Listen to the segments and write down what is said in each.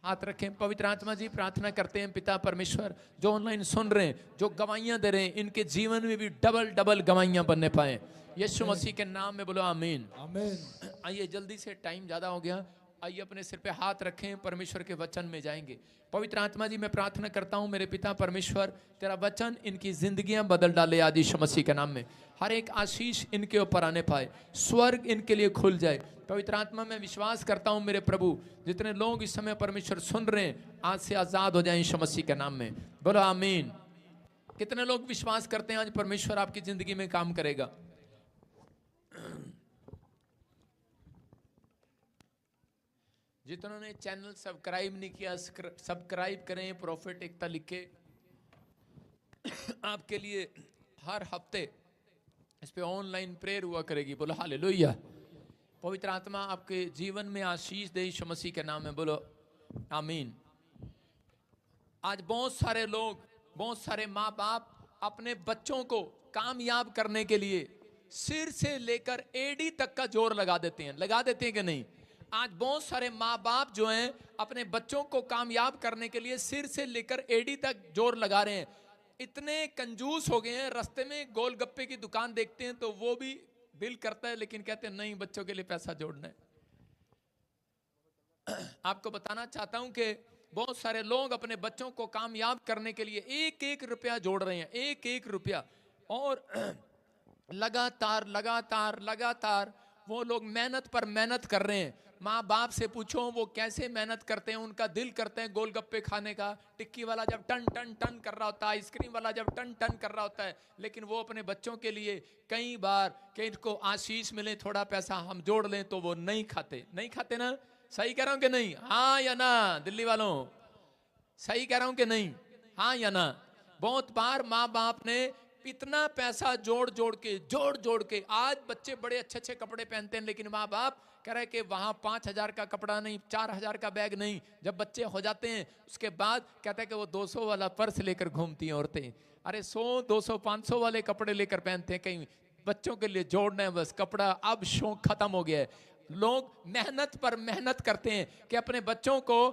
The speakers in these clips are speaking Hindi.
हाथ रखें। पवित्र आत्मा जी प्रार्थना करते हैं पिता परमेश्वर, जो ऑनलाइन सुन रहे हैं, जो गवाहियां दे रहे हैं, इनके जीवन में भी डबल डबल गवाहियां बनने पाए यीशु मसीह के नाम में, बोलो आमीन आमीन। आइए जल्दी से, टाइम ज़्यादा हो गया, आइए अपने सिर पे हाथ रखें, परमेश्वर के वचन में जाएंगे। पवित्र आत्मा जी मैं प्रार्थना करता हूं मेरे पिता परमेश्वर, तेरा वचन इनकी जिंदगियां बदल डाले आज यीशु मसीह के नाम में। हर एक आशीष इनके ऊपर आने पाए, स्वर्ग इनके लिए खुल जाए। पवित्र आत्मा मैं विश्वास करता हूं मेरे प्रभु, जितने लोग इस समय परमेश्वर सुन रहे हैं आज से आजाद हो जाए यीशु मसीह के नाम में, बोलो आमीन। कितने लोग विश्वास करते हैं आज परमेश्वर आपकी जिंदगी में काम करेगा? जितनों ने चैनल सब्सक्राइब नहीं किया, सब्सक्राइब करें, प्रॉफिट एकता लिख के। आपके लिए हर हफ्ते इस पे ऑनलाइन प्रेयर हुआ करेगी, बोलो हालेलुया। पवित्र आत्मा आपके जीवन में आशीष दे यीशु मसीह के नाम में, बोलो आमीन। आज बहुत सारे लोग, बहुत सारे माँ बाप अपने बच्चों को कामयाब करने के लिए सिर से लेकर एड़ी तक का जोर लगा देते हैं कि नहीं? आज बहुत सारे माँ बाप जो हैं अपने बच्चों को कामयाब करने के लिए सिर से लेकर एड़ी तक जोर लगा रहे हैं। इतने कंजूस हो गए हैं, रास्ते में गोलगप्पे की दुकान देखते हैं तो वो भी दिल करता है, लेकिन कहते हैं नहीं, बच्चों के लिए पैसा जोड़ना है। आपको बताना चाहता हूं कि बहुत सारे लोग अपने बच्चों को कामयाब करने के लिए एक एक रुपया जोड़ रहे हैं, एक एक रुपया, और लगातार लगातार लगातार वो लोग मेहनत पर मेहनत कर रहे हैं। माँ बाप से पूछो वो कैसे मेहनत करते हैं, उनका दिल करते हैं गोलगप्पे खाने का, टिक्की वाला जब टन टन टन कर रहा होता है, आइसक्रीम वाला जब टन टन कर रहा होता है, लेकिन वो अपने बच्चों के लिए कई बार कि इनको आशीष मिले, थोड़ा पैसा हम जोड़ लें, तो वो नहीं खाते। नहीं खाते ना? सही कह रहा हूं कि नहीं? हाँ या ना दिल्ली वालों? सही कह रहा हूं कि नहीं? हाँ या ना? बहुत बार माँ बाप ने इतना पैसा जोड़ जोड़ के आज बच्चे बड़े अच्छे अच्छे कपड़े पहनते हैं, लेकिन माँ बाप कह रहे कि वहां 5,000 का कपड़ा नहीं, 4,000 का बैग नहीं। जब बच्चे हो जाते हैं उसके बाद कहते हैं कि वो 200 वाला पर्स लेकर घूमती हैं औरतें। अरे 100, 200, 500 वाले कपड़े लेकर पहनते हैं, कहीं बच्चों के लिए जोड़ना है बस कपड़ा। अब शौक खत्म हो गया है। लोग मेहनत पर मेहनत करते हैं कि अपने बच्चों को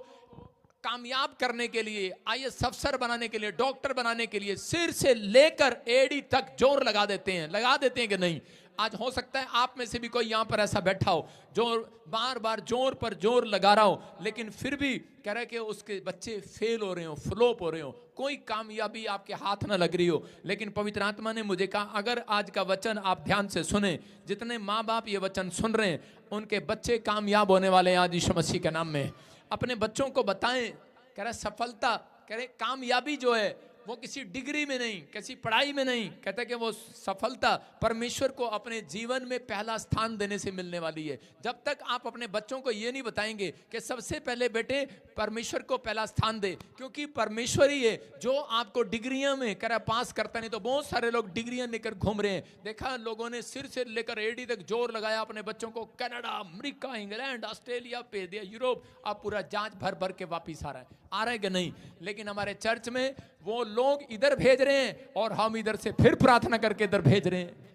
कामयाब करने के लिए, आईएएस अफसर बनाने के लिए, डॉक्टर बनाने के लिए सिर से लेकर एड़ी तक जोर लगा देते हैं कि नहीं? आज हो सकता है आप में से भी कोई यहां पर ऐसा बैठा हो जो बार बार जोर पर जोर लगा रहा हो, लेकिन फिर भी कह रहे कि उसके बच्चे फेल हो रहे हो, फ्लॉप हो रहे हो, कोई कामयाबी आपके हाथ ना लग रही हो। लेकिन पवित्र आत्मा ने मुझे कहा अगर आज का वचन आप ध्यान से सुने, जितने माँ बाप ये वचन सुन रहे हैं उनके बच्चे कामयाब होने वाले हैं आज यीशु मसीह के नाम में। अपने बच्चों को बताएं, कह रहे सफलता, कह रहे कामयाबी जो है वो किसी डिग्री में नहीं, किसी पढ़ाई में नहीं, कहते कि वो सफलता परमेश्वर को अपने जीवन में पहला स्थान देने से मिलने वाली है। जब तक आप अपने बच्चों को ये नहीं बताएंगे कि सबसे पहले बेटे परमेश्वर को पहला स्थान दे, क्योंकि परमेश्वर ही है जो आपको डिग्रियां में कह रहा पास करता। नहीं तो बहुत सारे लोग डिग्रियां लेकर घूम रहे हैं। देखा लोगों ने सिर से लेकर एड़ी तक जोर लगाया अपने बच्चों को, कनाडा, अमेरिका, इंग्लैंड, ऑस्ट्रेलिया पे दिया, यूरोप, अब पूरा जांच भर भर के वापिस आ रहा है कि नहीं? लेकिन हमारे चर्च में वो लोग इधर भेज रहे हैं और हम इधर से फिर प्रार्थना करके इधर भेज रहे हैं।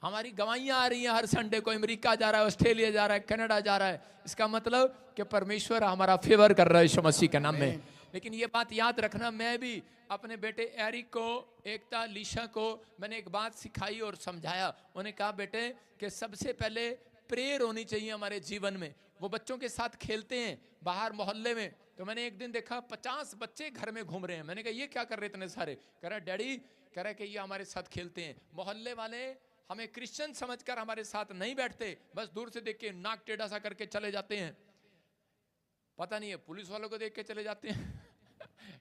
हमारी गवाहियां आ रही हैं हर संडे को, अमेरिका जा रहा है, ऑस्ट्रेलिया जा रहा है, कनाडा जा रहा है। इसका मतलब कि परमेश्वर हमारा फेवर कर रहा है यीशु मसीह के नाम में। लेकिन ये बात याद रखना, मैं भी अपने बेटे एरिक को, एकता, लीशा को मैंने एक बात सिखाई और समझाया। उन्हें कहा बेटे कि सबसे पहले प्रेयर होनी चाहिए हमारे जीवन में। वो बच्चों के साथ खेलते हैं बाहर मोहल्ले में, तो मैंने एक दिन देखा 50 बच्चे घर में घूम रहे हैं। मैंने कहा ये क्या कर रहे इतने सारे? कह रहा डैडी, कह रहा कि ये हमारे साथ खेलते हैं। मोहल्ले वाले हमें क्रिश्चियन समझकर हमारे साथ नहीं बैठते, बस दूर से देख के नाक टेढ़ा सा करके चले जाते हैं। पता नहीं है पुलिस वालों को देख के चले जाते हैं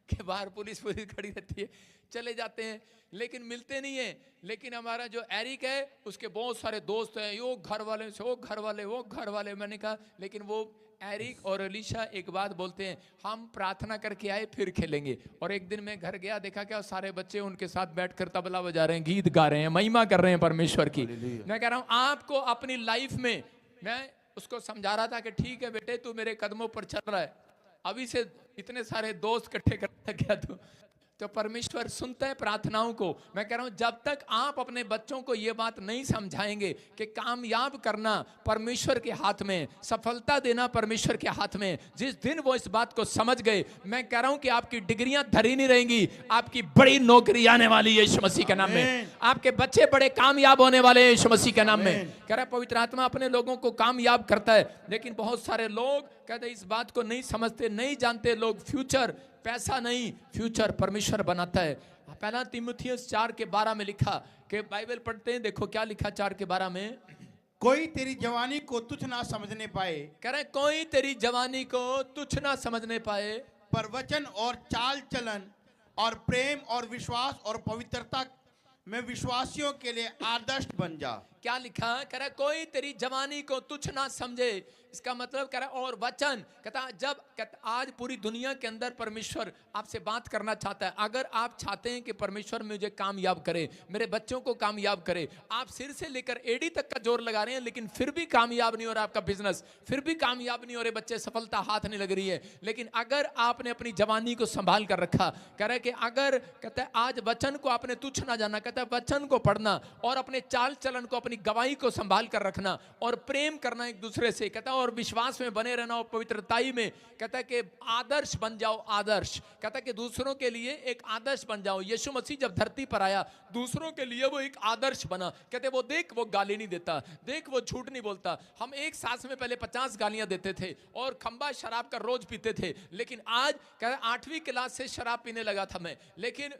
कि बाहर पुलिस खड़ी रहती है, चले जाते हैं, लेकिन मिलते नहीं है। लेकिन हमारा जो एरिक है उसके बहुत सारे दोस्त हैं, यो घर वाले से वो घर वाले, वो घर वाले। मैंने कहा लेकिन वो एरिक और अलीशा एक बात बोलते हैं, हम प्रार्थना करके आए फिर खेलेंगे। और एक दिन मैं घर गया, देखा क्या सारे बच्चे उनके साथ बैठकर तबला बजा रहे हैं, गीत गा रहे हैं, महिमा कर रहे हैं परमेश्वर की। मैं कह रहा हूं आपको अपनी लाइफ में, मैं उसको समझा रहा था कि ठीक है बेटे तू मेरे कदमों पर चल रहा है, अभी से इतने सारे दोस्त इकट्ठे कर क्या तो परमेश्वर सुनता है प्रार्थनाओं को। मैं कह रहा हूं जब तक आप अपने बच्चों को यह बात नहीं समझाएंगे कि कामयाब करना परमेश्वर के हाथ में, सफलता देना परमेश्वर के हाथ में, जिस दिन वो इस बात को समझ गए, मैं कह रहा हूं कि आपकी डिग्रियां धरी नहीं रहेंगी, आपकी बड़ी नौकरी आने वाली है यीशु मसीह के नाम में, आपके बच्चे बड़े कामयाब होने वाले हैं यीशु मसीह के नाम में। कह रहा है पवित्र आत्मा अपने लोगों को कामयाब करता है, लेकिन बहुत सारे लोग कहते इस बात को नहीं समझते, नहीं जानते लोग। फ्यूचर पैसा नहीं, फ्यूचर परमेश्वर बनाता है। पहला तीमुथियुस 4:12 में लिखा कि बाइबल पढ़ते हैं, देखो क्या लिखा 4:12 में, कोई तेरी जवानी को तुच्छ ना समझने पाए, कह रहे कोई तेरी जवानी को तुच्छ ना समझने पाए, पर वचन और चाल चलन और प्रेम और विश्वास और पवित्रता में विश्वासियों के लिए आदर्श बन जा। क्या लिखा, कह रहा कोई तेरी जवानी को तुच्छ ना समझे। इसका मतलब कह रहा और वचन, कहता जब आज पूरी दुनिया के अंदर परमेश्वर आपसे बात करना चाहता है। अगर आप चाहते हैं कि परमेश्वर मुझे कामयाब करे, मेरे बच्चों को कामयाब करे, आप सिर से लेकर एड़ी तक का जोर लगा रहे हैं लेकिन फिर भी कामयाब नहीं हो रहा आपका बिजनेस, फिर भी कामयाब नहीं हो रहे बच्चे, सफलता हाथ नहीं लग रही है। लेकिन अगर आपने अपनी जवानी को संभाल कर रखा, कह रहा है कि अगर कहता है आज वचन को आपने तुच्छ ना जाना, कहता है वचन को पढ़ना और अपने चाल चलन को, अपनी गवाही को संभाल कर रखना और प्रेम करना एक दूसरे से, कहता है और विश्वास में बने रहना और पवित्रताई में, कहता है कि आदर्श बन जाओ। आदर्श कहता है कि दूसरों के लिए एक आदर्श बन जाओ। यीशु मसीह जब धरती पर आया दूसरों के लिए वो एक आदर्श बना। कहते वो देख वो गाली नहीं देता, देख वो झूठ नहीं बोलता। हम एक सांस में पहले 50 गालियां देते थे और खंबा शराब का रोज पीते थे, लेकिन आज कहता 8वीं क्लास से शराब पीने लगा था मैं, लेकिन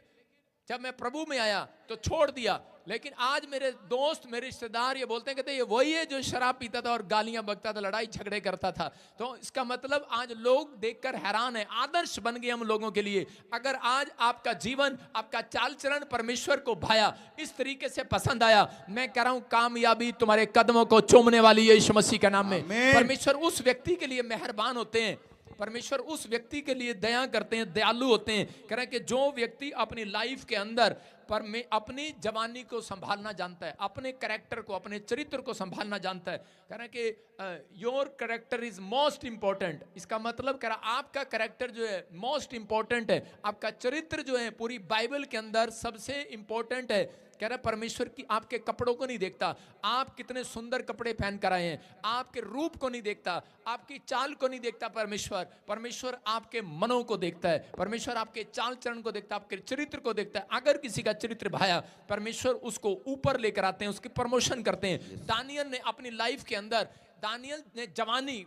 जब मैं प्रभु में आया तो छोड़ दिया। लेकिन आज मेरे दोस्त, मेरे रिश्तेदार ये बोलते हैं, कहते ये वही है जो शराब पीता था और गालियां बकता था, लड़ाई झगड़े करता था। तो इसका मतलब आज लोग देखकर हैरान है, आदर्श बन गए हम लोगों के लिए। अगर आज आपका जीवन, आपका चाल चलन परमेश्वर को भाया, इस तरीके से पसंद आया, मैं कह रहा हूं कामयाबी तुम्हारे कदमों को चूमने वाली है यीशु मसीह के नाम में। परमेश्वर उस व्यक्ति के लिए मेहरबान होते हैं, परमेश्वर उस व्यक्ति के लिए दया करते हैं, दयालु होते हैं। कह रहे हैं कि जो व्यक्ति अपनी लाइफ के अंदर अपनी जवानी को संभालना जानता है, अपने कैरेक्टर को, अपने चरित्र को संभालना जानता है। कह रहे हैं कि your character is most important. इसका मतलब कह रहा आपका कैरेक्टर जो है मोस्ट इंपॉर्टेंट है, आपका चरित्र जो है पूरी बाइबल के अंदर सबसे इंपॉर्टेंट है। कह रहा परमेश्वर की आपके कपड़ों को नहीं देखता, आप कितने सुंदर कपड़े पहन कर आए हैं, आपके रूप को नहीं देखता, आपकी चाल को नहीं देखता परमेश्वर आपके मनों को देखता है, परमेश्वर आपके चाल चलन को देखता है, आपके चरित्र को देखता है। अगर किसी का चरित्र भाया, परमेश्वर उसको ऊपर लेकर आते हैं, उसकी प्रमोशन करते हैं। दानियल ने अपनी लाइफ के अंदर, दानियल ने जवानी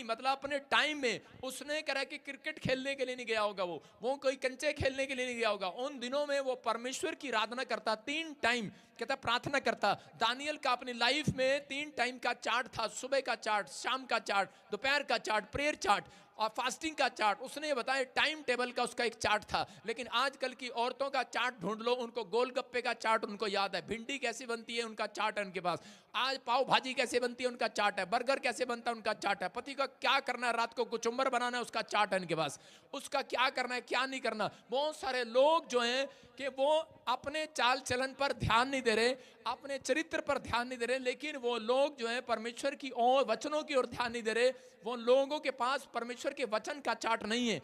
मतलब अपने टाइम में उसने कहा कि क्रिकेट खेलने के लिए नहीं गया होगा, वो कोई कंचे खेलने के लिए नहीं गया होगा। उन दिनों में वो परमेश्वर की आराधना करता, 3 टाइम कहता प्रार्थना करता। दानियल का अपनी लाइफ में 3 टाइम का चार्ट था, सुबह का चार्ट, शाम का चार्ट, दोपहर का चार्ट, प्रेयर चार्ट और फास्टिंग का चार्ट। उसने ये बताया टाइम टेबल का उसका एक चार्ट था। लेकिन आजकल की औरतों का चार्ट ढूंढ लो, उनको गोलगप्पे का चार्ट उनको याद है, भिंडी कैसे बनती है उनका चार्ट है उनके पास, आज पाव भाजी कैसे बनती है उनका चार्ट है, बर्गर कैसे बनता है उनका चार्ट है, पति का क्या करना है, रात को कुचुम्बर बनाना है उसका चार्ट है उनके पास, उसका क्या करना है क्या नहीं करना। बहुत सारे लोग जो हैं कि वो अपने चाल चलन पर ध्यान नहीं दे रहे, अपने चरित्र पर ध्यान नहीं दे रहे, लेकिन वो लोग जो है परमेश्वर की ओर, वचनों की ओर ध्यान नहीं दे रहे। वो लोगों के पास परमेश्वर के वचन का चार्ट नहीं है।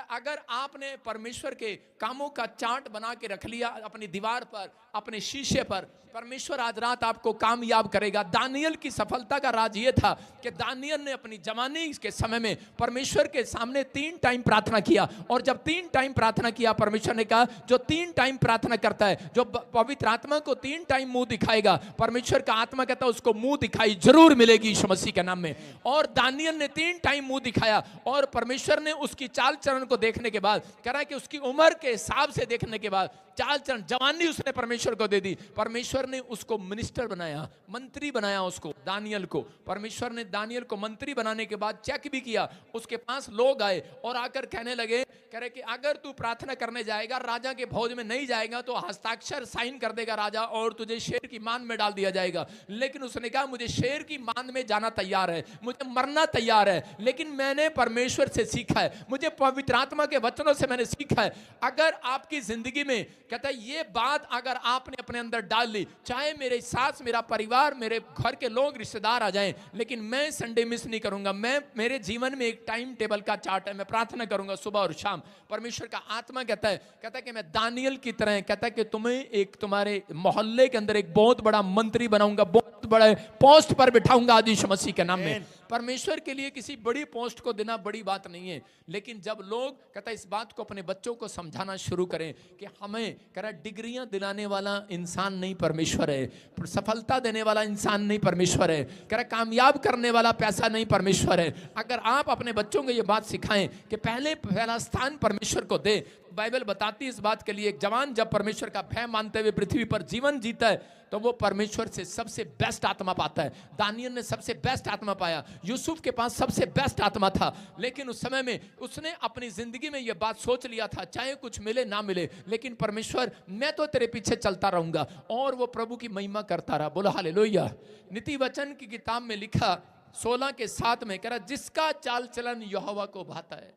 अगर आपने परमेश्वर के कामों का चार्ट बना के रख लिया अपनी दीवार पर, अपने शीशे पर, परमेश्वर आज रात आपको कामयाब करेगा। दानियल की सफलता का राज ये था कि दानियल ने अपनी जवानी के समय में परमेश्वर के सामने 3 टाइम प्रार्थना किया, और जब 3 टाइम प्रार्थना किया, परमेश्वर ने कहा जो 3 टाइम प्रार्थना करता है, जो पवित्र आत्मा को 3 टाइम मुंह दिखाएगा, परमेश्वर का आत्मा कहता है उसको मुंह दिखाई जरूर मिलेगी यीशु मसीह के नाम में। और दानियल ने 3 टाइम मुंह दिखाया, और परमेश्वर ने उसकी चाल चरण को देखने के बाद, कह रहा है कि उसकी उम्र के हिसाब से देखने के बाद, चाल चरण, जवानी उसने परमेश्वर को दे दी। परमेश्वर ने उसको मिनिस्टर बनाया, मंत्री बनाया उसको, दानियल को। परमेश्वर ने दानियल को मंत्री बनाने के बाद चेक भी किया। उसके पास लोग आए और आकर कहने लगे, कह रहे कि अगर तू प्रार्थना करने जाएगा, राजा के भोज में नहीं जाएगा तो हस्ताक्षर साइन कर देगा राजा और तुझे शेर की मान में डाल दिया जाएगा। लेकिन उसने कहा मुझे शेर की मान में जाना तैयार है, मुझे मरना तैयार है, लेकिन मैंने परमेश्वर से सीखा है, मुझे पवित्र आत्मा के वचनों से मैंने सीखा है, अगर आपकी जिंदगी में कहता है ये बात अगर आपने अपने अंदर डाल ली, चाहे मेरे सास, मेरा परिवार, मेरे घर के लोग, रिश्तेदार आ जाएं, लेकिन मैं संडे मिस नहीं करूंगा। मैं, मेरे जीवन में एक टाइम टेबल का चार्ट है, मैं प्रार्थना करूंगा सुबह और शाम। परमेश्वर का आत्मा कहता है कि मैं दानियल की तरह, कहता है कि तुम्हें एक, तुम्हारे मोहल्ले के अंदर एक बहुत बड़ा मंत्री बनाऊंगा, बहुत बड़े पोस्ट पर बिठाऊंगा आज यीशु मसीह के नाम में। परमेश्वर के लिए किसी बड़ी पोस्ट को देना बड़ी बात नहीं है, लेकिन जब लोग कहता है इस बात को अपने बच्चों को समझाना शुरू करें कि हमें कह रहा डिग्रियां दिलाने वाला इंसान नहीं परमेश्वर है, सफलता देने वाला इंसान नहीं परमेश्वर है, कह रहा कामयाब करने वाला पैसा नहीं परमेश्वर है। अगर आप अपने बच्चों को ये बात सिखाएं कि पहला स्थान परमेश्वर को दे, बाइबल बताती है इस बात के लिए, एक जवान जब परमेश्वर का भय मानते हुए पृथ्वी पर जीवन जीता है तो वो परमेश्वर से सबसे बेस्ट आत्मा पाता है। दानियल ने सबसे बेस्ट आत्मा पाया, यूसुफ के पास सबसे बेस्ट आत्मा था, लेकिन उस समय में उसने अपनी जिंदगी में ये बात सोच लिया था, चाहे कुछ मिले ना मिले, लेकिन परमेश्वर मैं तो तेरे पीछे चलता रहूंगा, और वो प्रभु की महिमा करता रहा। बोलो हालेलुया। नीति वचन की किताब में लिखा 16:7 में कह रहा जिसका चाल चलन यहोवा को भाता है।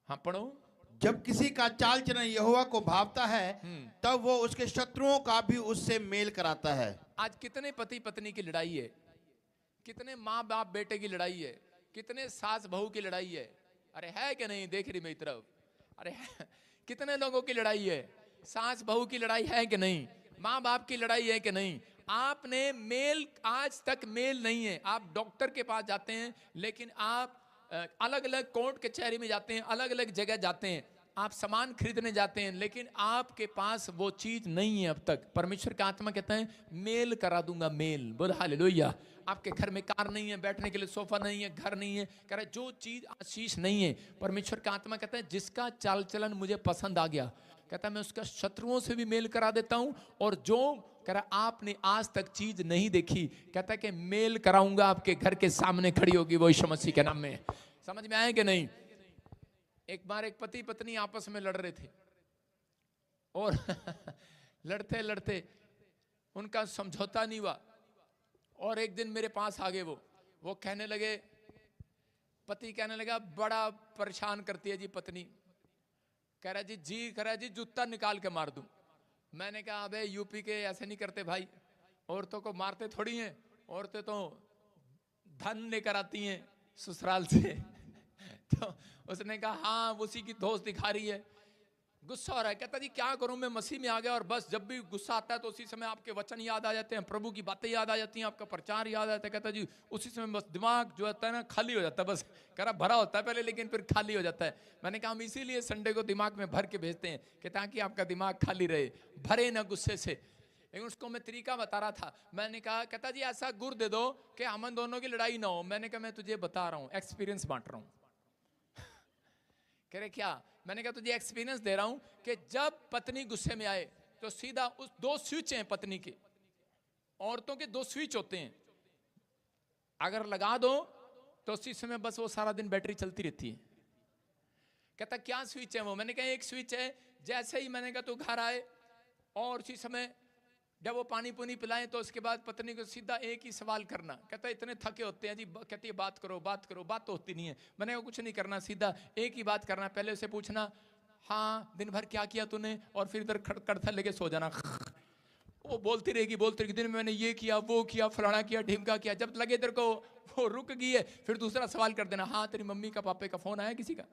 हाँ पढ़ो। जब किसी का चाल चलन यहोवा को भावता है तब वो उसके शत्रुओं का भी उससे मेल कराता है। आज कितने पति पत्नी की लड़ाई है, कितने माँ बाप बेटे की लड़ाई है, कितने सास बहू की लड़ाई है। अरे है कि नहीं, देख रही मेरी तरफ, अरे कितने लोगों की लड़ाई है, सास बहू की लड़ाई है कि नहीं, माँ बाप की लड़ाई है कि नहीं। आपने मेल, आज तक मेल नहीं है। आप डॉक्टर के पास जाते हैं, लेकिन आप अलग अलग कोर्ट कचहरी में जाते हैं, अलग अलग जगह जाते हैं, आप सामान खरीदने जाते हैं, लेकिन आपके पास वो चीज नहीं है अब तक। परमेश्वर का आत्मा कहता है मेल करा दूंगा, मेल। बोल हालेलुया। आपके घर में कार नहीं है, बैठने के लिए सोफा नहीं है, घर नहीं है, कह रहे जो चीज आशीष नहीं है, परमेश्वर का आत्मा कहता है जिसका चाल चलन मुझे पसंद आ गया, कहता है मैं उसका शत्रुओं से भी मेल करा देता हूं, और जो कह रहा आपने आज तक चीज नहीं देखी, कहता है कि मेल कराऊंगा, आपके घर के सामने खड़ी होगी वो यीशु मसीह के नाम में। समझ में आए कि नहीं। एक बार एक पति पत्नी आपस में लड़ रहे थे, और लड़ते लड़ते उनका समझौता नहीं हुआ, और एक दिन मेरे पास आ गए वो कहने लगे, पति कहने लगा बड़ा परेशान करती है जी पत्नी, कह रहा जी जूता निकाल के मार दूं। मैंने कहा अबे यूपी के ऐसे नहीं करते भाई, औरतों को मारते थोड़ी हैं, औरतें तो धन लेकर आती हैं ससुराल से। तो उसने कहा हाँ उसी की दोस्त दिखा रही है। गुस्सा हो रहा है, कहता जी क्या करूं, मैं मसीह में आ गया, और बस जब भी गुस्सा आता है तो उसी समय आपके वचन याद आ जाते हैं, प्रभु की बातें याद आ जाती हैं, आपका प्रचार याद आता है। कहता जी उसी समय बस दिमाग जो होता है ना खाली हो जाता है, बस कह रहा भरा होता है पहले, लेकिन फिर खाली हो जाता है। मैंने कहा हम इसीलिए संडे को दिमाग में भर के भेजते हैं कि ताकि आपका दिमाग खाली रहे, भरे ना गुस्से से। लेकिन उसको मैं तरीका बता रहा था। मैंने कहा कहता जी ऐसा गुर दे दो कि हम दोनों की लड़ाई ना हो। मैंने कहा मैं तुझे बता रहा हूँ, एक्सपीरियंस बांट रहा हूँ। कह रहे क्या? मैंने कहा तुझे एक्सपीरियंस दे रहा हूं कि जब पत्नी गुस्से में आए तो सीधा उस, दो स्विच हैं पत्नी के, औरतों के दो स्विच होते हैं, अगर लगा दो तो उसी समय बस वो सारा दिन बैटरी चलती रहती है। कहता क्या स्विच है वो? मैंने कहा एक स्विच है, जैसे ही मैंने कहा तू घर आए और उसी समय जब वो पानी पुनी पिलाएं तो उसके बाद पत्नी को सीधा एक ही सवाल करना। कहता इतने थके होते हैं जी, कहती है बात करो बात करो, बात तो होती नहीं है। मैंने कहा कुछ नहीं करना, सीधा एक ही बात करना, पहले उसे पूछना हाँ दिन भर क्या किया तूने, और फिर इधर खड़खड़ लेके सो जाना। वो बोलती रहेगी दिन में मैंने ये किया वो किया फलाना किया ढिमका किया, जब लगे इधर को वो रुक गई है फिर दूसरा सवाल कर देना, हाँ तेरी मम्मी का पापा का फोन आया किसी का?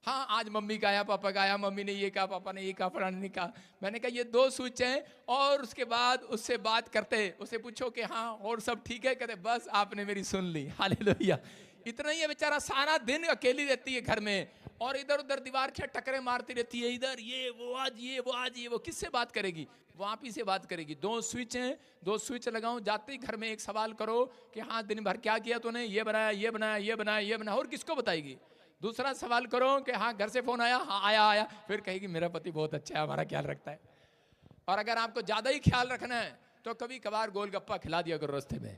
हाँ आज मम्मी का आया, पापा का आया, मम्मी ने ये कहा, पापा ने ये कहा, फलाने ने कहा। मैंने कहा ये दो स्विच हैं, और उसके बाद उससे बात करते, उसे पूछो कि हाँ और सब ठीक है, कहते बस आपने मेरी सुन ली, हालेलुया। इतना ही है, बेचारा सारा दिन अकेली रहती है घर में, और इधर उधर दीवार के टकरे मारती रहती है, इधर ये वो आज ये वो आज ये वो, किससे बात करेगी? वो आप ही से बात करेगी। दो स्विच हैं, दो स्विच लगाओ, जाते ही घर में एक सवाल करो कि हाँ दिन भर क्या किया तूने, ये बनाया ये बनाया ये बनाया ये बनाया, और किसको बताएगी? दूसरा सवाल करो कि हाँ घर से फोन आया, हाँ आया, फिर कहेगी मेरा पति बहुत अच्छा है, हमारा ख्याल रखता है। और अगर आपको ज्यादा ही ख्याल रखना है तो कभी कभार गोलगप्पा खिला दिया करो रास्ते में।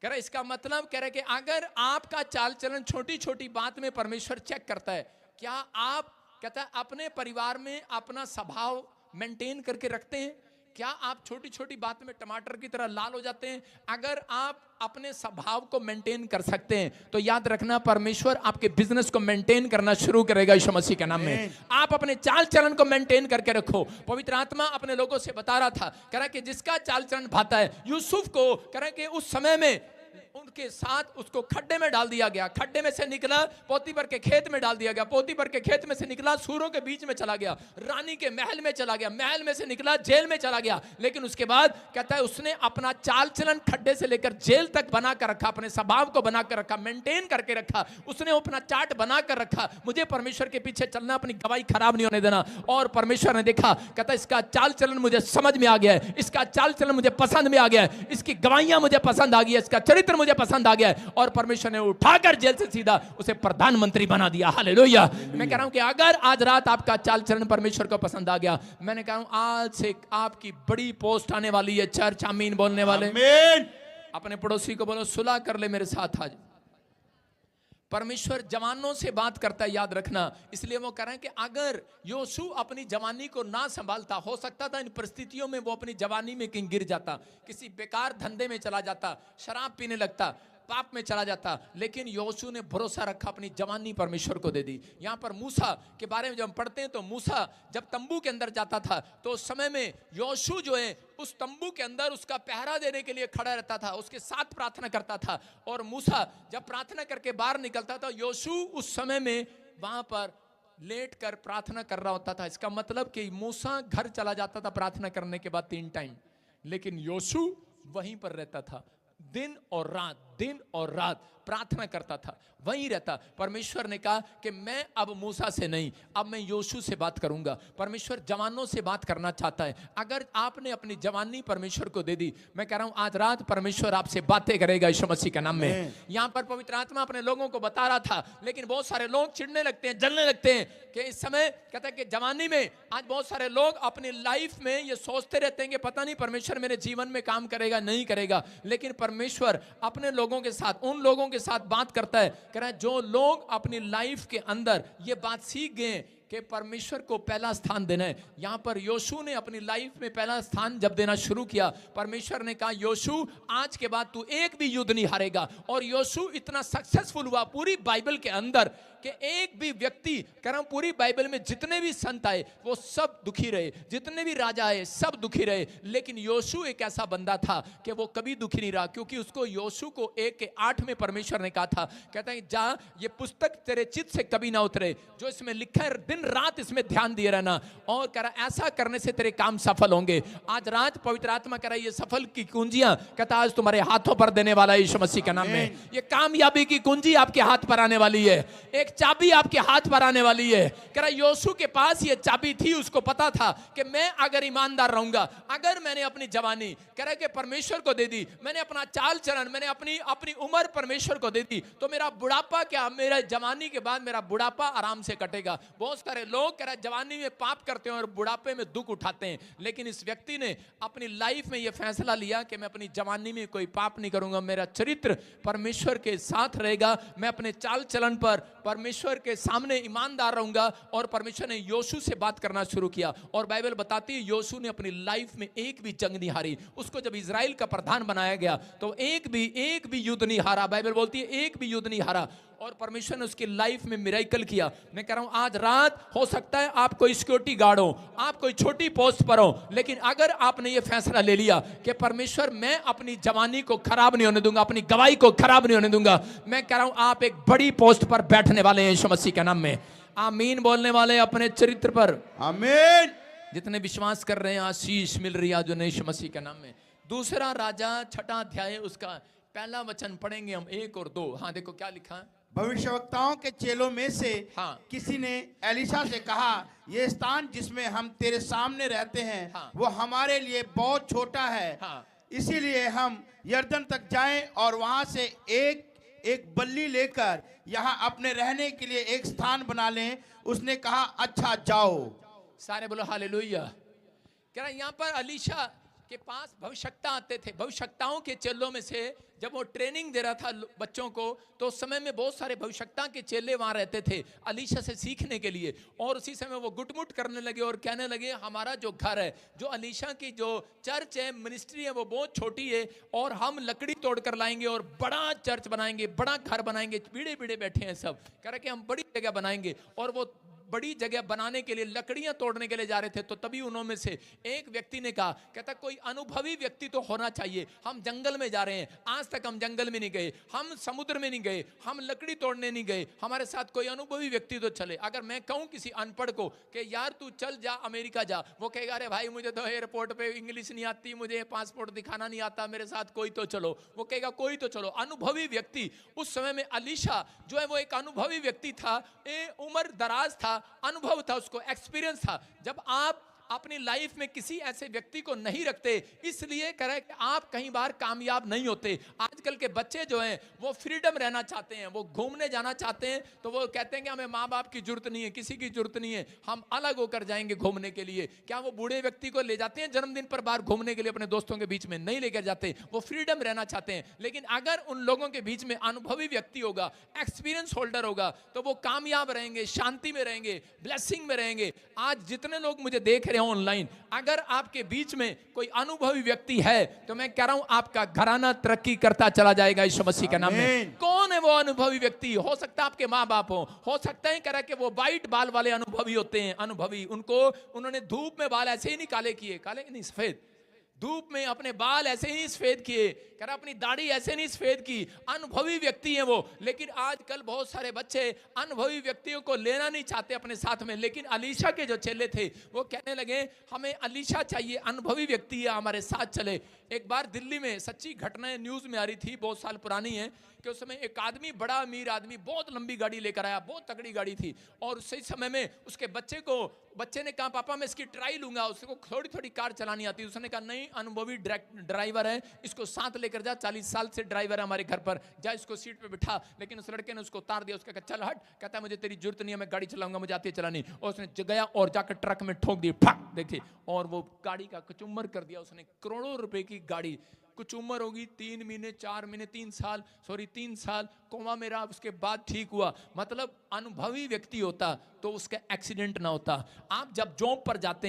कह रहा इसका मतलब कह रहा कि अगर आपका चाल चलन छोटी छोटी बात में परमेश्वर चेक करता है, क्या आप कहता है अपने परिवार में अपना स्वभाव मेंटेन करके रखते हैं? क्या आप छोटी छोटी बात में टमाटर की तरह लाल हो जाते हैं? अगर आप अपने स्वभाव को मेंटेन कर सकते हैं तो याद रखना परमेश्वर आपके बिजनेस को मेंटेन करना शुरू करेगा यीशु मसीह के नाम में। आप अपने चाल चलन को मेंटेन करके रखो। पवित्र आत्मा अपने लोगों से बता रहा था, कह रहा कि जिसका चाल चलन भाता है, यूसुफ को कह रहा कि उस समय में उनके साथ उसको खड्डे में डाल दिया गया, खड्डे में से निकला पोतीफर के खेत में डाल दिया गया, पोतीफर के खेत में से निकला सूरों के बीच में चला गया, रानी के महल में चला गया, महल में से निकला जेल में चला गया। लेकिन उसके बाद कहता है उसने अपना चाल चलन खड्डे से लेकर जेल तक बना कर रखा, अपने स्वभाव को बना कर रखा, मेंटेन करके रखा, उसने अपना चार्ट बना कर रखा। मुझे परमेश्वर के पीछे चलना, अपनी गवाही खराब नहीं होने देना। और परमेश्वर ने देखा, कहता इसका चाल चलन मुझे समझ में आ गया है, इसका चाल चलन मुझे पसंद में आ गया है, इसकी गवाहियां मुझे पसंद आ गई है, इसका चरित्र मुझे पसंद आ गया है। और परमेश्वर ने उठाकर जेल से सीधा उसे प्रधानमंत्री बना दिया। हालेलुया। मैं कह रहा हूं कि अगर आज रात आपका चाल चलन परमेश्वर को पसंद आ गया, मैंने कहा हूं आज से आपकी बड़ी पोस्ट आने वाली है। चर्च आमीन बोलने वाले। आमीन। अपने पड़ोसी को बोलो सुलह कर ले मेरे साथ आज। परमेश्वर जवानों से बात करता है, याद रखना। इसलिए वो कह रहे हैं कि अगर योशू अपनी जवानी को ना संभालता, हो सकता था इन परिस्थितियों में वो अपनी जवानी में कहीं गिर जाता, किसी बेकार धंधे में चला जाता, शराब पीने लगता, पाप में चला जाता। लेकिन योशू ने भरोसा रखा, अपनी जवानी परमेश्वर को दे दी। यहाँ पर मूसा के बारे में जब हम पढ़ते हैं तो मूसा जब तंबू के अंदर जाता था तो उस समय में योशू जो है उस तंबू के अंदर उसका पहरा देने के लिए खड़ा रहता था, उसके साथ प्रार्थना करता था। और मूसा जब प्रार्थना करके बाहर निकलता था, योशू उस समय में वहां पर लेट कर प्रार्थना कर रहा होता था। इसका मतलब कि मूसा घर चला जाता था प्रार्थना करने के बाद 3 टाइम, लेकिन योशू वहीं पर रहता था, दिन और रात प्रार्थना करता था, वहीं रहता। परमेश्वर ने कहा कि मैं अब मूसा से नहीं, अब मैं योशू से बात करूंगा। परमेश्वर जवानों से बात करना चाहता है। अगर आपने अपनी जवानी परमेश्वर को दे दी, मैं कह रहा हूं आज रात परमेश्वर आपसे बातें करेगा यीशु मसीह के नाम में। यहां पर पवित्र आत्मा अपने लोगों को बता रहा था, लेकिन बहुत सारे लोग चिढ़ने लगते हैं, जलने लगते हैं कि इस समय कहता है कि जवानी में आज बहुत सारे लोग अपनी लाइफ में ये सोचते रहते हैं कि पता नहीं परमेश्वर मेरे जीवन में काम करेगा नहीं करेगा। लेकिन परमेश्वर अपने लोगों के साथ, उन लोगों के साथ बात करता है, कह रहा है जो लोग अपनी लाइफ के अंदर ये बात सीख गए कि परमेश्वर को पहला स्थान देना है। यहां पर योशू ने अपनी लाइफ में पहला स्थान जब देना शुरू किया, परमेश्वर ने कहा योशू आज के बाद तू एक भी युद्ध नहीं हारेगा। और योशू इतना सक्सेसफुल हुआ पूरी बाइबल के अंदर कि एक भी व्यक्ति, कह रहा हूं पूरी बाइबल में जितने भी संत आए वो सब दुखी रहे, जितने भी राजा आए सब दुखी रहे, लेकिन योशू एक ऐसा बंदा था कि वो कभी दुखी नहीं रहा, क्योंकि उसको योशू को 1:8 में परमेश्वर ने कहा था, कहता है जा ये पुस्तक तेरे चित्त से कभी ना उतरे, जो इसमें लिखा है दिन रात इसमें ध्यान दिए रहना, और कह रहा ऐसा करने से तेरे काम सफल होंगे। आज रात पवित्र आत्मा कह रहा है ये सफल की कुंजियां कहता आज तुम्हारे हाथों पर देने वाला है यीशु मसीह के नाम में। ये कामयाबी की कुंजी आपके हाथ पर आने वाली है, एक चाबी आपके हाथ पर आने वाली है। कह रहा योशू के पास ये चाबी थी, उसको पता था कि मैं अगर ईमानदार रहूंगा, अगर मैंने अपनी जवानी कह रहा कि परमेश्वर को दे दी, मैंने अपना चाल चलन, मैंने अपनी उम्र परमेश्वर को दे दी, तो मेरा बुढ़ापा क्या, मेरा जवानी के बाद मेरा बुढ़ापा आराम से कटेगा। बहुत सारे लोग कह रहा जवानी में पाप करते हैं और बुढ़ापे में दुख उठाते हैं, लेकिन इस व्यक्ति ने अपनी लाइफ में यह फैसला लिया कि मैं अपनी जवानी में कोई पाप नहीं करूंगा, मेरा चरित्र परमेश्वर के साथ रहेगा, मैं अपने चाल चलन पर परमेश्वर के सामने ईमानदार रहूंगा। और परमेश्वर ने योशू से बात करना शुरू किया, और बाइबल बताती है योशू ने अपनी लाइफ में एक भी जंग नहीं हारी। उसको जब इजराइल का प्रधान बनाया गया तो एक भी युद्ध नहीं हारा, बाइबल बोलती है एक भी युद्ध नहीं हारा, और परमेश्वर ने उसकी लाइफ में मिरेकल किया। मैं कह रहा हूं आज रात हो सकता है आप कोई सिक्योरिटी गार्ड हो, आप कोई छोटी पोस्ट पर हो, लेकिन अगर आपने ये फैसला ले लिया कि परमेश्वर मैं अपनी जवानी को खराब नहीं होने दूंगा, अपनी गवाही को खराब नहीं होने दूंगा, मैं कह रहा हूं आप एक बड़ी पोस्ट पर बैठने वाले हैं यीशु मसीह के नाम में। आमीन बोलने वाले अपने चरित्र पर आमीन। जितने विश्वास कर रहे हैं आशीष मिल रही है जो यीशु मसीह के नाम में। दूसरा राजा 6 अध्याय उसका पहला वचन पढ़ेंगे हम 1 और 2। हाँ देखो क्या लिखा है। भविष्यवक्ताओं के चेलों में से किसी ने एलिशा से कहा ये स्थान जिसमें हम तेरे सामने रहते हैं वो हमारे लिए बहुत छोटा है, इसीलिए हम यरदन तक जाएं और वहां से एक बल्ली लेकर यहाँ अपने रहने के लिए एक स्थान बना लें। उसने कहा अच्छा जाओ। सारे बोलो हालेलुया। कह रहा यहाँ पर एलिशा के पास भविष्यवक्ता आते थे। भविष्यवक्ताओं के चेलों में से जब वो ट्रेनिंग दे रहा था बच्चों को, तो उस समय में बहुत सारे भविष्यवक्ता के चेले वहां रहते थे अलीशा से सीखने के लिए। और उसी समय वो गुटमुट करने लगे और कहने लगे हमारा जो घर है, जो अलीशा की जो चर्च है, मिनिस्ट्री है, वो बहुत छोटी है और हम लकड़ी तोड़ कर लाएंगे और बड़ा चर्च बनाएंगे, बड़ा घर बनाएंगे। बीड़े बीड़े बैठे हैं सब, कह रहे कि हम बड़ी जगह बनाएंगे। और वो बड़ी जगह बनाने के लिए लकड़ियां तोड़ने के लिए जा रहे थे। तो तभी उन्होंने से एक व्यक्ति ने कहा, कहता कोई अनुभवी व्यक्ति तो होना चाहिए। हम जंगल में जा रहे हैं, आज तक हम जंगल में नहीं गए, हम समुद्र में नहीं गए, हम लकड़ी तोड़ने नहीं गए, हमारे साथ कोई अनुभवी व्यक्ति तो चले। अगर मैं कहूं किसी अनपढ़ को कि यार तू चल जा अमेरिका जा, वो कहेगा अरे भाई मुझे तो एयरपोर्ट पे इंग्लिश नहीं आती, मुझे पासपोर्ट दिखाना नहीं आता, मेरे साथ कोई तो चलो। वो कहेगा कोई तो चलो। अनुभवी व्यक्ति, उस समय में अलीशा जो है वो एक अनुभवी व्यक्ति था, उम्र दराज था, अनुभव था, उसको एक्सपीरियंस था। जब आप अपनी लाइफ में किसी ऐसे व्यक्ति को नहीं रखते, इसलिए कह रहे कि आप कई बार कामयाब नहीं होते। आजकल के बच्चे जो हैं वो फ्रीडम रहना चाहते हैं, वो घूमने जाना चाहते हैं, तो वो कहते हैं कि हमें माँ बाप की जरूरत नहीं है, किसी की जरूरत नहीं है, हम अलग होकर जाएंगे घूमने के लिए। क्या वो बूढ़े व्यक्ति को ले जाते हैं जन्मदिन पर बाहर घूमने के लिए अपने दोस्तों के बीच में? नहीं लेकर जाते, वो फ्रीडम रहना चाहते हैं। लेकिन अगर उन लोगों के बीच में अनुभवी व्यक्ति होगा, एक्सपीरियंस होल्डर होगा, तो वो कामयाब रहेंगे, शांति में रहेंगे, ब्लेसिंग में रहेंगे। आज जितने लोग मुझे देख ऑनलाइन, अगर आपके बीच में कोई अनुभवी व्यक्ति है तो मैं कह रहा हूं आपका घराना तरक्की करता चला जाएगा यीशु मसीह के नाम में। कौन है वो अनुभवी व्यक्ति? हो सकता है आपके माँ बाप हो सकता है कह रहा कि वो वाइट बाल वाले अनुभवी होते हैं। अनुभवी, उन्होंने धूप में बाल ऐसे ही नहीं काले किए, काले नहीं सफेद, धूप में अपने बाल ऐसे ही सफेद किए, कह रहा अपनी दाढ़ी ऐसे नहीं सफेद की। अनुभवी व्यक्ति हैं वो। लेकिन आजकल बहुत सारे बच्चे अनुभवी व्यक्तियों को लेना नहीं चाहते अपने साथ में। लेकिन अलीशा के जो चेले थे वो कहने लगे हमें अलीशा चाहिए, अनुभवी व्यक्ति है हमारे साथ चले। एक बार दिल्ली में सच्ची घटना न्यूज में आ रही थी, बहुत साल पुरानी है, कि उस समय एक आदमी, बड़ा अमीर आदमी, बहुत लंबी गाड़ी लेकर आया, बहुत तगड़ी गाड़ी थी। और उसी समय में उसके बच्चे ने कहा पापा मैं इसकी ट्राई लूंगा, उसको थोड़ी थोड़ी कार चलानी आती है। उसने कहा नहीं, अनुभवी ड्राइवर है, इसको साथ लेकर जा, 40 साल से ड्राइवर है हमारे घर पर, जा इसको सीट पे बिठा। लेकिन उस लड़के ने उसको उतार दिया, उसका चल हट, कहता है मुझे तेरी जरूरत नहीं है, मैं गाड़ी चलाऊंगा, मुझे आती है चलानी। और उसने गया और जाकर ट्रक में ठोक दी, फक देखिए, और वो गाड़ी का कचुम्बर कर दिया उसने। करोड़ों रुपए की गाड़ी, कुछ उम्र होगी 3 महीने 4 महीने 3 साल कोमा में रहा, उसके बाद ठीक हुआ। मतलब अनुभवी व्यक्ति होता तो उसका एक्सीडेंट ना होता। आप जब जॉब पर जाते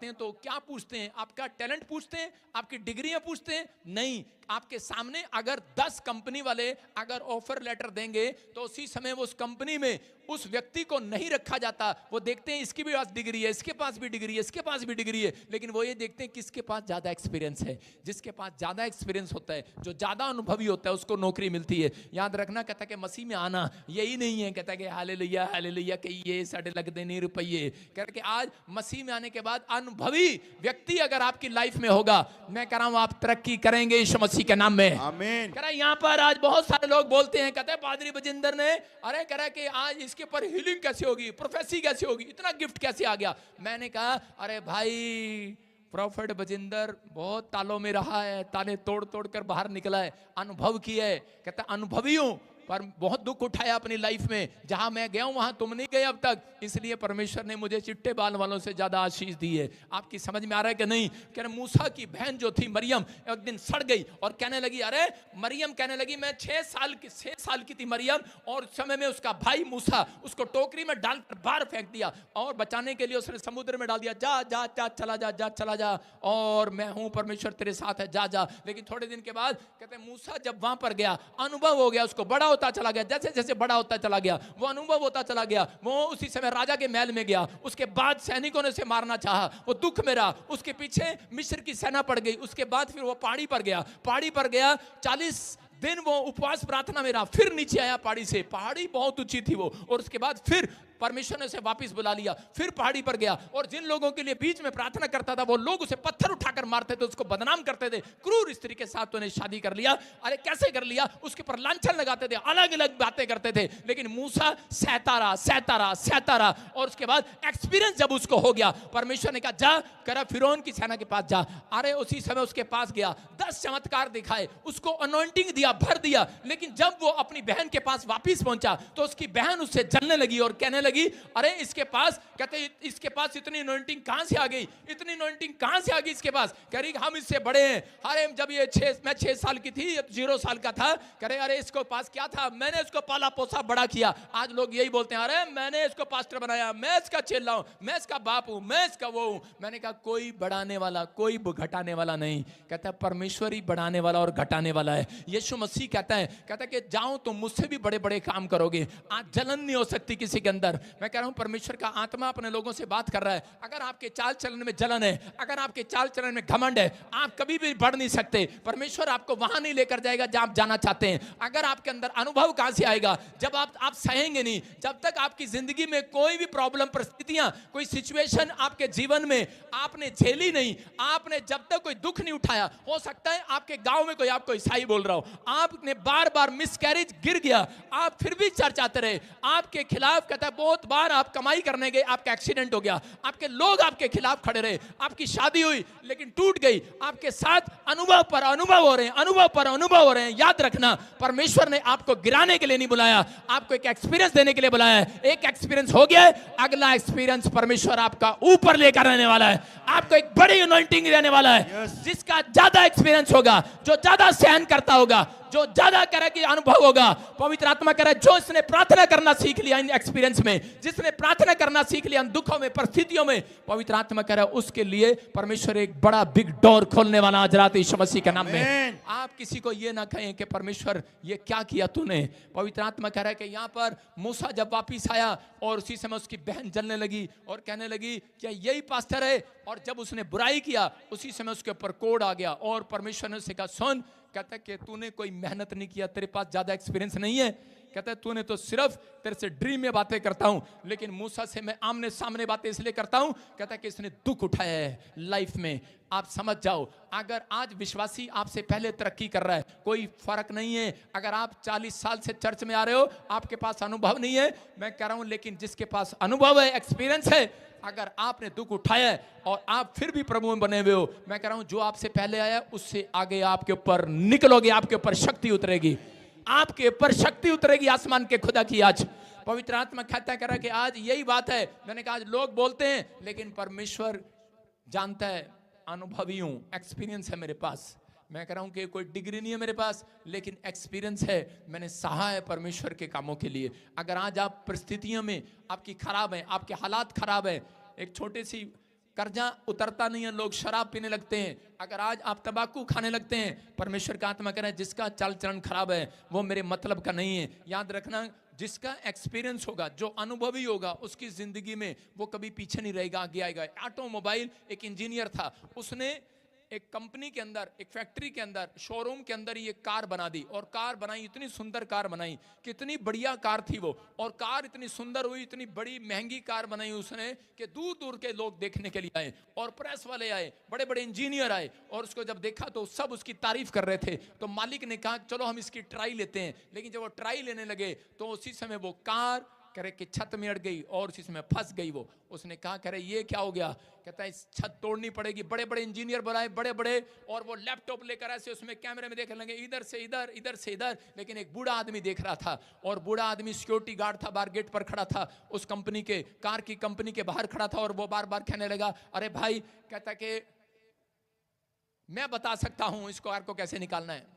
हैं, तो क्या पूछते हैं? आपका टैलेंट पूछते हैं? आपकी डिग्रियां पूछते हैं? नहीं, आपके सामने अगर 10 कंपनी वाले अगर ऑफर लेटर देंगे तो उसी समय वो उस कंपनी में उस व्यक्ति को नहीं रखा जाता। वो देखते हैं इसकी भी पास डिग्री है, इसके पास भी डिग्री है, इसके पास भी डिग्री है, लेकिन वो ये देखते हैं किसके पास ज्यादा एक्सपीरियंस है। जिसके पास ज्यादा एक्सपीरियंस होता है, जो ज्यादा अनुभवी होता है, उसको नौकरी मिलती है। याद रखना, कहता है कि मसीह में आना यही नहीं है, कहता है कि हालेलुया हालेलुया के ये साढ़े लगते नहीं रुपये, कहते आज मसीह में आने के बाद अनुभवी व्यक्ति अगर आपकी लाइफ में होगा, मैं कह रहा हूं आप तरक्की करेंगे यीशु मसीह के नाम में, आमीन। कह रहा यहाँ पर आज बहुत सारे लोग बोलते हैं, कहते हैं पादरी बजिंदर ने, अरे कह रहा कि आज इसके पर हीलिंग कैसे होगी, प्रोफेसी कैसे होगी, इतना गिफ्ट कैसे आ गया। मैंने कहा अरे भाई, प्रॉफिट बजिंदर बहुत तालों में रहा है, ताले तोड़ तोड़ कर बाहर निकला है, अनुभव किया है। कहता अनुभवी हूं, पर बहुत दुख उठाया अपनी लाइफ में। जहां मैं गया हूं वहां तुम नहीं गए अब तक, इसलिए परमेश्वर ने मुझे चिट्टे बाल वालों से ज्यादा आशीष दी है। आपकी समझ में आ रहा है कि नहीं? कह रहे मूसा की बहन जो थी मरियम, एक दिन सड़ गई और कहने लगी, अरे मरियम कहने लगी मैं 6 साल की थी मरियम, और उस समय में उसका भाई मूसा उसको टोकरी में डालकर बाहर फेंक दिया, और बचाने के लिए उसने समुद्र में डाल दिया, जा जा जा चला जा, और मैं हूं परमेश्वर तेरे साथ है, जा जा। लेकिन थोड़े दिन के बाद कहते मूसा जब वहां पर गया, अनुभव हो गया, उसको बड़ा होता चला गया, जैसे जैसे बड़ा होता चला गया वो अनुभव होता चला गया। वो उसी समय राजा के महल में गया, उसके बाद सैनिकों ने उसे मारना चाहा, वो दुख में रहा, उसके पीछे मिस्र की सेना पड़ गई। उसके बाद फिर वो पहाड़ी पर गया 40 दिन वो उपवास प्रार्थना में रहा, फिर नीचे आया पहाड़ी से, पहाड़ी बहुत ऊंची थी वो, और उसके बाद फिर परमेश्वर ने उसे वापस बुला लिया, फिर पहाड़ी पर गया, और जिन लोगों के लिए बीच में प्रार्थना करता था वो लोग उसे पत्थर उठाकर मारते थे, उसको बदनाम करते थे, क्रूर स्त्री के साथ तूने शादी कर लिया। अरे कैसे कर लिया? उसके पर लांछन लगाते थे, अलग अलग बातें करते थे, लेकिन मूसा सहता रहा, और उसके बाद एक्सपीरियंस जब उसको हो गया, परमेश्वर ने कहा जा करा फिरौन की सेना के पास जा। अरे उसी समय उसके पास गया, 10 चमत्कार दिखाए, उसको अनॉइंटिंग दिया, भर दिया। लेकिन जब वो अपनी बहन के पास वापिस पहुंचा तो उसकी बहन उससे जलने लगी और कहने लगी, अरे इसके पास, कहते इसके पास इतनी अनॉइंटिंग कहां से आ गई, इतनी अनॉइंटिंग कहां से आ गई इसके पास। कह रही हम इससे बड़े हैं। अरे जब ये मैं 6 साल की थी, 0 साल का था, कह रहे अरे इसको पास क्या था, मैंने इसको पाला पोसा बड़ा किया। आज लोग यही बोलते हैं, अरे मैंने इसको पास्टर बनाया, मैं इसका चेला हूं, मैं इसका बाप हूं, मैं इसका वो हूं। मैंने कहा कोई बढ़ाने वाला, कोई घटाने वाला नहीं। कहता है परमेश्वर ही बढ़ाने वाला और घटाने वाला है। यीशु मसीह कहता है कि जाओ तुम मुझसे भी बड़े बड़े काम करोगे। आज जलन नहीं हो सकती किसी के अंदर। मैं कह रहा हूं परमेश्वर का आत्मा अपने लोगों से बात कर रहा है। अगर आपके चाल चलन में जलन है, अगर आपके चाल चलन में घमंड है, आप कभी भी बढ़ नहीं सकते। परमेश्वर आपको वहां नहीं लेकर जाएगा जहां आप जाना चाहते हैं। अगर आपके अंदर अनुभव कहां से आएगा, जब आप सहेंगे नहीं। जब तक आपकी जिंदगी में कोई भी प्रॉब्लम, परिस्थितियां, कोई सिचुएशन आपके जीवन में आपने झेली नहीं, आपने जब तक कोई दुख नहीं उठाया, हो सकता है आपके गांव में कोई आपको ईसाई बोल रहा हो, आपने बार बार मिसकैरेज गिर गया, आप फिर भी चर्च आते रहे, आपके खिलाफ कहता है बहुत बार आप कमाई करने गए, आपका एक्सीडेंट हो गया, आपके लोग आपके खिलाफ खड़े रहे, आपकी शादी हुई लेकिन टूट गई, आपके साथ अनुभव पर अनुभव हो रहे हैं, अनुभव पर अनुभव हो रहे हैं। याद रखना परमेश्वर ने आपको गिराने के लिए नहीं बुलाया, आपको एक एक्सपीरियंस देने के लिए बुलाया है। एक एक्सपीरियंस हो गया है, अगला एक्सपीरियंस परमेश्वर आपका ऊपर लेकर आने वाला है। आपको एक बड़ी अनॉइंटिंग देने वाला है, जिसका ज्यादा एक्सपीरियंस होगा, जो ज्यादा सहन करता होगा, जो ज्यादा कह रहा है कि अनुभव होगा। पवित्र आत्मा कह रहा है जो इसने प्रार्थना करना सीख लिया इन एक्सपीरियंस में, जिसने प्रार्थना करना सीख लिया इन दुखों में, परिस्थितियों में, पवित्र आत्मा कह रहा है उसके लिए परमेश्वर एक बड़ा बिग डोर खोलने वाला आज रात यीशु मसीह के नाम में। आप किसी को ये ना कहें कि परमेश्वर ये क्या किया तूने। पवित्र आत्मा कह रहा है कि यहाँ पर मूसा जब वापिस आया और उसी समय उसकी बहन जलने लगी और कहने लगी क्या यही पास्टर है, और जब उसने बुराई किया उसी समय उसके ऊपर कोड आ गया और परमेश्वर ने उसे कहा सुन, कहता है कि तूने कोई मेहनत नहीं किया, तेरे पास ज्यादा एक्सपीरियंस नहीं है, कहता है तूने तो सिर्फ तेरे से ड्रीम में बातें करता हूं, लेकिन मूसा से मैं आमने सामने बातें इसलिए करता हूं, कहता है कि इसने दुख उठाया है लाइफ में। आप समझ जाओ, अगर आज विश्वासी आपसे पहले तरक्की कर रहा है, कोई फर्क नहीं है। अगर आप 40 साल से चर्च में आ रहे हो, आपके पास अनुभव नहीं है, मैं कह रहा हूं, लेकिन जिसके पास अनुभव है, एक्सपीरियंस है, अगर आपने दुख उठाया है और आप फिर भी प्रभु में बने हुए हो, मैं कह रहा हूं जो आपसे पहले आया उससे आगे आपके ऊपर निकलोगे, आपके ऊपर शक्ति उतरेगी, आपके ऊपर शक्ति उतरेगी आसमान के खुदा की। आज पवित्र आत्मा कहता है कि आज यही बात है। मैंने कहा आज लोग बोलते हैं, लेकिन परमेश्वर जानता है, अनुभवी हूं, एक्सपीरियंस है मेरे पास। मैं कह रहा हूं कि कोई डिग्री नहीं है मेरे पास, लेकिन एक्सपीरियंस है, मैंने सहा है परमेश्वर के कामों के लिए। अगर आज आप परिस्थितियों में आपकी खराब है, आपके हालात खराब है, एक छोटी सी कर्जा उतरता नहीं है, लोग शराब पीने लगते हैं, अगर आज आप तंबाकू खाने लगते हैं, परमेश्वर का आत्मा कह रहा है जिसका चाल चलन खराब है वो मेरे मतलब का नहीं है। याद रखना, जिसका एक्सपीरियंस होगा, जो अनुभवी होगा, उसकी जिंदगी में वो कभी पीछे नहीं रहेगा, आगे आएगा। ऑटोमोबाइल एक इंजीनियर था, उसने एक कंपनी के अंदर, एक फैक्ट्री के अंदर, शोरूम के अंदर ये कार बना दी, और कार बनाई, इतनी सुंदर कार बनाई, कितनी बढ़िया कार थी वो, और कार इतनी सुंदर हुई, इतनी बड़ी महंगी कार बनाई उसने कि दूर दूर के लोग देखने के लिए आए, और प्रेस वाले आए, बड़े बड़े इंजीनियर आए, और उसको जब देखा तो सब उसकी तारीफ कर रहे थे। तो मालिक ने कहा चलो हम इसकी ट्राई लेते हैं, लेकिन जब वो ट्राई लेने लगे तो उसी समय वो कार करे कि छत में अड़ गई और उसी समय फंस गई वो। उसने कहा करे ये क्या हो गया, कहता है इस छत तोड़नी पड़ेगी। बड़े बड़े इंजीनियर बुलाए, बड़े बड़े, और वो लैपटॉप लेकर ऐसे उसमें कैमरे में देखने लगे, इधर से इधर, इधर से इधर, लेकिन एक बूढ़ा आदमी देख रहा था, और बूढ़ा आदमी सिक्योरिटी गार्ड था, बाहर गेट पर खड़ा था, उस कंपनी के, कार की कंपनी के बाहर खड़ा था, और वो बार बार कहने लगा अरे भाई, कहता कि मैं बता सकता हूं इस कार को कैसे निकालना है।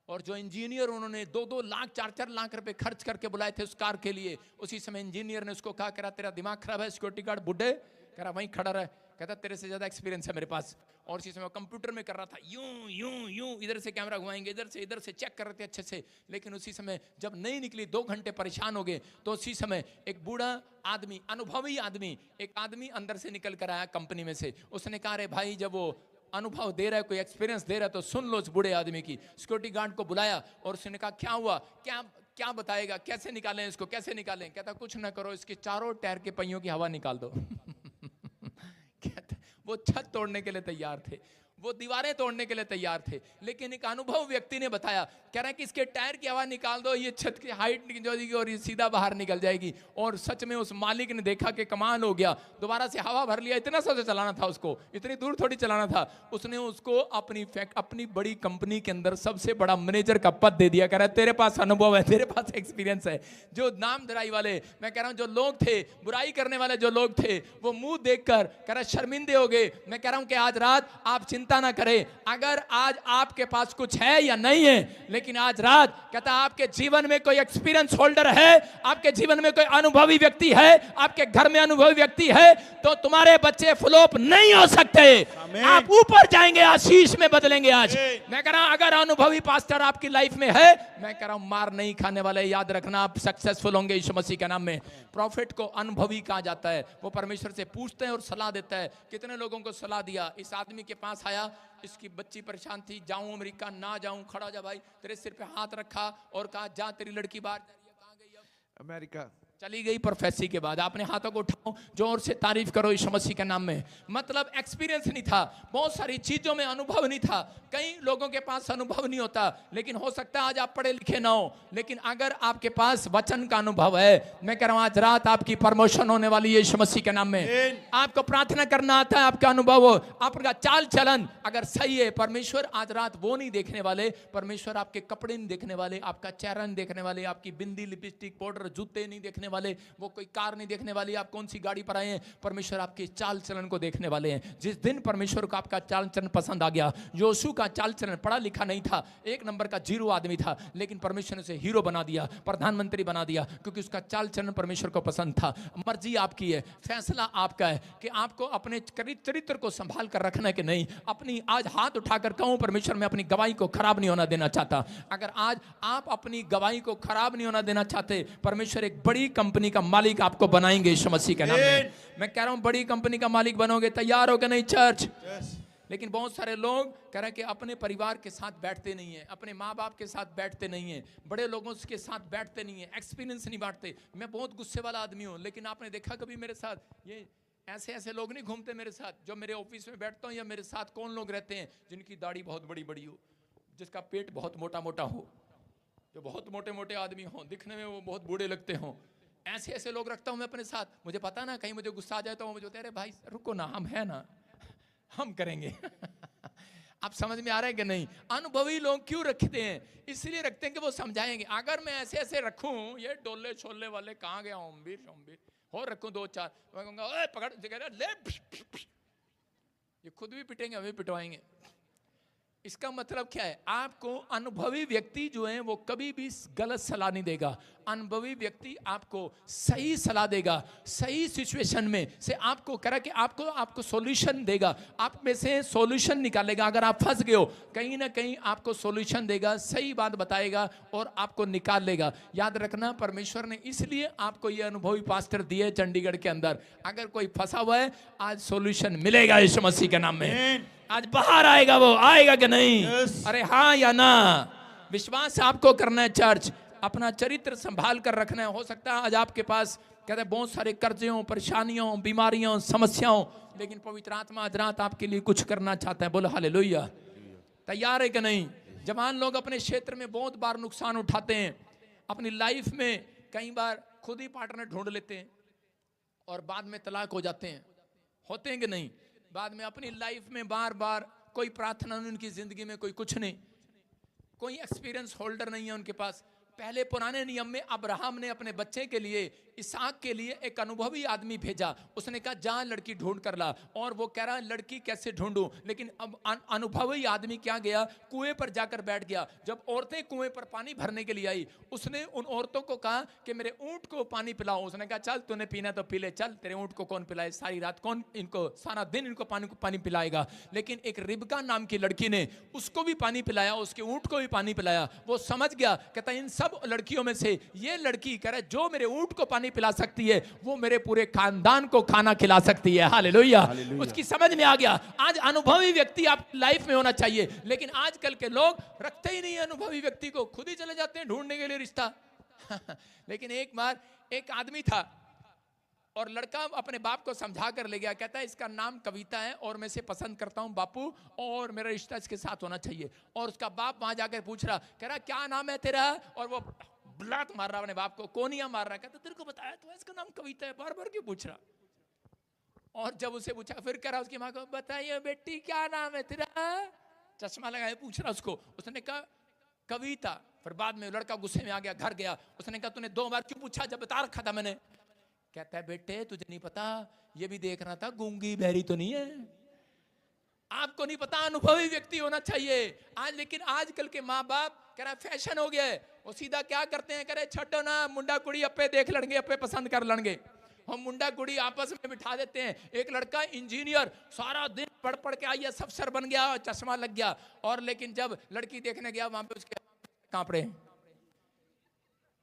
और जो इंजीनियर उन्होंने 2-2 लाख 4-4 लाख रुपए खर्च करके बुलाए थे उस कार के लिए, उसी समय इंजीनियर ने उसको कहा, कह तेरा दिमाग खराब है, सिक्योरिटी गार्ड बुढ़े, कह रहा वहीं खड़ा रहे, कहता तेरे से ज्यादा एक्सपीरियंस है मेरे पास। और उसी समय कंप्यूटर में कर रहा था, यूं यूं यूं, इधर से कैमरा घुमाएंगे, इधर से चेक कर रहे थे अच्छे से, लेकिन उसी समय जब नहीं निकली, 2 घंटे परेशान हो गए, तो उसी समय एक बूढ़ा आदमी, अनुभवी आदमी, एक आदमी अंदर से निकल कर आया कंपनी में से। उसने कहा अरे भाई, जब वो अनुभव दे रहा है, कोई एक्सपीरियंस दे रहा है, तो सुन लो उस बूढ़े आदमी की। सिक्योरिटी गार्ड को बुलाया और उसने कहा क्या हुआ, क्या बताएगा, कैसे निकालें इसको, कैसे निकालें। कहता कुछ ना करो, इसके चारों टायर के पहियों की हवा निकाल दो। वो छत तोड़ने के लिए तैयार थे। वो दीवारें तोड़ने के लिए तैयार थे, लेकिन एक अनुभव व्यक्ति ने बताया, कह रहा है कि इसके टायर की हवा निकाल दो, ये छत की हाइट निकल जाएगी और ये सीधा बाहर निकल जाएगी। और सच में उस मालिक ने देखा कि कमाल हो गया, दोबारा से हवा भर लिया। इतना सा चलाना था उसको, इतनी दूर थोड़ी चलाना था। उसने उसको अपनी बड़ी कंपनी के अंदर सबसे बड़ा मैनेजर का पद दे दिया। कह रहा है तेरे पास अनुभव है, तेरे पास एक्सपीरियंस है। जो नामधराई वाले, मैं कह रहा हूं जो लोग थे, बुराई करने वाले जो लोग थे, वो मुंह देखकर कह रहा शर्मिंदे हो गए। मैं कह रहा हूं कि आज रात आप चिंता ना करें, अगर आज आपके पास कुछ है या नहीं है, लेकिन आज रात कहता आपके जीवन में कोई एक्सपीरियंस होल्डर है, आपके जीवन में कोई अनुभवी व्यक्ति है, आपके घर में अनुभवी व्यक्ति है, तो तुम्हारे बच्चे फ्लॉप नहीं हो सकते, आप ऊपर जाएंगे, आशीष में बदलेंगे। आज मैं कह रहा हूं अगर अनुभवी पास्टर आपकी लाइफ में है, मैं कह रहा हूं मार नहीं खाने वाले, याद रखना आप सक्सेसफुल होंगे यीशु मसीह के नाम में। प्रॉफिट को अनुभवी कहा जाता है, वो परमेश्वर से पूछते हैं और सलाह देता है। कितने लोगों को सलाह दिया। इस आदमी के पास आया, इसकी बच्ची परेशान थी, जाऊं अमेरिका ना जाऊं, खड़ा जा भाई, तेरे सिर पे हाथ रखा और कहा जा तेरी लड़की बाहर जा रही है, कहां गई? अब अमेरिका चली गई। प्रोफेसी के बाद आपने हाथों को उठाओ, जोर से तारीफ करो यीशु मसीह के नाम में। मतलब एक्सपीरियंस नहीं था, बहुत सारी चीजों में अनुभव नहीं था। कई लोगों के पास अनुभव नहीं होता, लेकिन हो सकता है आज आप पढ़े लिखे ना हो, लेकिन अगर आपके पास वचन का अनुभव है, मैं कह रहा हूं आज रात आपकी प्रमोशन होने वाली है यीशु मसीह के नाम में। आपको प्रार्थना करना आता है, आपका अनुभव हो, आपका चाल चलन अगर सही है, परमेश्वर आज रात वो नहीं देखने वाले, परमेश्वर आपके कपड़े नहीं देखने वाले, आपका चेहरा नहीं देखने वाले, आपकी बिंदी लिपस्टिक पाउडर जूते नहीं देखने वाले, वो कोई कार नहीं देखने वाली, आप कौन सी गाड़ी पर आए हैं। परमेश्वर आपके चाल चलन को देखने वाले हैं। जिस दिन परमेश्वर को आपका चाल चलन पसंद आ गया, योशू का चाल चलन पढ़ा लिखा नहीं था, एक नंबर का जीरो आदमी था, लेकिन परमेश्वर ने उसे हीरो बना दिया, प्रधानमंत्री बना दिया, क्योंकि उसका चाल चलन परमेश्वर को पसंद था। मर्जी आपकी है, फैसला आपका है कि आपको अपने चरित्र को संभाल कर रखना है कि नहीं। अपनी आज हाथ उठाकर कहूं परमेश्वर मैं अपनी गवाही को खराब नहीं होना देना चाहता। अगर आज आप अपनी गवाही को खराब नहीं होना देना चाहते, परमेश्वर एक बड़ी कंपनी का मालिक आपको बनाएंगे यीशु मसीह के नाम में। मैं कह रहा हूं बड़ी कंपनी का मालिक बनोगे, तैयार हो कि नहीं चर्च? लेकिन बहुत सारे लोग कह रहे हैं कि अपने परिवार के साथ बैठते नहीं है, अपने माँ बाप के साथ बैठते नहीं है, बड़े लोगों के साथ बैठते नहीं है, एक्सपीरियंस नहीं बांटते। मैं बहुत गुस्से वाला आदमी हूँ, लेकिन आपने देखा कभी मेरे साथ ये ऐसे ऐसे लोग नहीं घूमते मेरे साथ। जो मेरे ऑफिस में बैठता हूँ या मेरे साथ कौन लोग रहते हैं, जिनकी दाढ़ी बहुत बड़ी बड़ी हो, जिसका पेट बहुत मोटा मोटा हो, जो बहुत मोटे मोटे आदमी हो, दिखने में वो बहुत बूढ़े लगते हों, ऐसे ऐसे लोग रखता हूं मैं अपने साथ। मुझे पता ना कहीं मुझे गुस्सा आ जाए तो मुझे अरे भाई रुको ना, हम है ना, हम करेंगे। आप समझ में आ रहा है कि नहीं? अनुभवी लोग क्यों रखते हैं? इसलिए रखते हैं कि वो समझाएंगे। अगर मैं ऐसे ऐसे रखूं, ये डोले छोले वाले कहां गया ओमवीर और रखूं दो चार, मैं कहूंगा ओए पकड़ ले, ये खुद भी पिटेंगे, हमें पिटवाएंगे। इसका मतलब क्या है? आपको अनुभवी व्यक्ति जो है वो कभी भी गलत सलाह नहीं देगा। अनुभवी व्यक्ति आपको सही सलाह देगा, सही सिचुएशन में से आपको कह रहा कि आपको सॉल्यूशन देगा, आप में से सॉल्यूशन निकालेगा। अगर आप फंस गए हो कहीं ना कहीं आपको सॉल्यूशन देगा, सही बात बताएगा और आपको निकाल लेगा। याद रखना परमेश्वर ने इसलिए आपको ये अनुभवी पास्टर दिए चंडीगढ़ के अंदर। अगर कोई फंसा हुआ है, आज सॉल्यूशन मिलेगा यीशु मसीह के नाम में। आज बाहर आएगा, वो आएगा कि नहीं? अरे हाँ या ना? विश्वास आपको करना है चर्च, अपना चरित्र संभाल कर रखना है। हो सकता है आज आपके पास कहते हैं बहुत सारे कर्जों, परेशानियों, बीमारियों, समस्याओं, लेकिन पवित्र आत्मा आज रात आपके लिए कुछ करना चाहता है। बोलो हालेलुया। तैयार है कि नहीं? जवान लोग अपने क्षेत्र में बहुत बार नुकसान उठाते हैं, अपनी लाइफ में कई बार खुद ही पार्टनर ढूंढ लेते हैं और बाद में तलाक हो जाते हैं। होते हैं कि नहीं? बाद में अपनी लाइफ में बार बार कोई प्रार्थना नहीं, उनकी जिंदगी में कोई कुछ नहीं, कोई एक्सपीरियंस होल्डर नहीं है उनके पास। पहले पुराने नियम में अब्राहम ने अपने बच्चे के लिए, इसहाक के लिए एक अनुभवी आदमी भेजा। उसने कहा जा लड़की ढूंढ कर ला, और वो कह रहा लड़की कैसे ढूंढूं? लेकिन अब अनुभवी आदमी क्या गया, कुएं पर जाकर बैठ गया। जब औरतें कुएं पर पानी भरने के लिए आई, उसने उन औरतों को कहा कि मेरे ऊंट को पानी पिलाओ। उसने कहा चल तूने पीना तो पी ले, चल तेरे ऊंट को कौन पिलाए, सारी रात कौन इनको, सारा दिन इनको पानी पिलाएगा। लेकिन एक रिबका नाम की लड़की ने उसको भी पानी पिलाया, उसके ऊंट को भी पानी पिलाया। वो समझ गया, कहता इन सब लड़कियों में से ये लड़की कह रहा है जो मेरे ऊंट को पानी पिला सकती है, वो मेरे पूरे खानदान को खाना खिला सकती है। हालेलुया। उसकी समझ में आ गया। आज अनुभवी व्यक्ति आप लाइफ में होना चाहिए, लेकिन आजकल के लोग रखते ही नहीं अनुभवी व्यक्ति को, खुद ही चले जाते हैं ढूंढने के लिए रिश्ता। लेकिन एक बार एक आदमी था, और लड़का अपने बाप को समझा कर ले गया, कहता है इसका नाम कविता है और मैं इसे पसंद करता हूं बापू, और मेरा रिश्ता इसके साथ होना चाहिए। और उसका बाप वहां जाकर पूछ रहा, कह रहा क्या नाम है तेरा, और वो ब्लात मार रहा अपने बाप को, कोनिया मार रहा, कहता तेरे को बताया तो इसका नाम कविता है, बार बार क्यों पूछ रहा। और जब उसे पूछा फिर कह रहा उसकी माँ को, बताइए बेटी क्या नाम है तेरा, चश्मा लगाए पूछ रहा उसको, उसने कहा कविता। फिर बाद में लड़का गुस्से में आ गया, घर गया, उसने कहा तूने 2 बार क्यों पूछा जब बता रखा था मैंने। कहता है बेटे तुझे नहीं पता, ये भी देख रहा था गूंगी बहरी तो नहीं है, आपको नहीं पता, अनुभवी व्यक्ति होना चाहिए। आज लेकिन आजकल के माँ बाप कह रहा फैशन हो गया है, वो सीधा क्या करते हैं, कह रहे छठो ना मुंडा कुड़ी अप्पे देख लड़गे, अप्पे पसंद कर लड़गे। हम मुंडा कुड़ी आपस में बिठा देते हैं। एक लड़का इंजीनियर सारा दिन पढ़ पढ़ के आया, अफसर बन गया, चश्मा लग गया, और लेकिन जब लड़की देखने गया वहां पे उसके कांपड़े।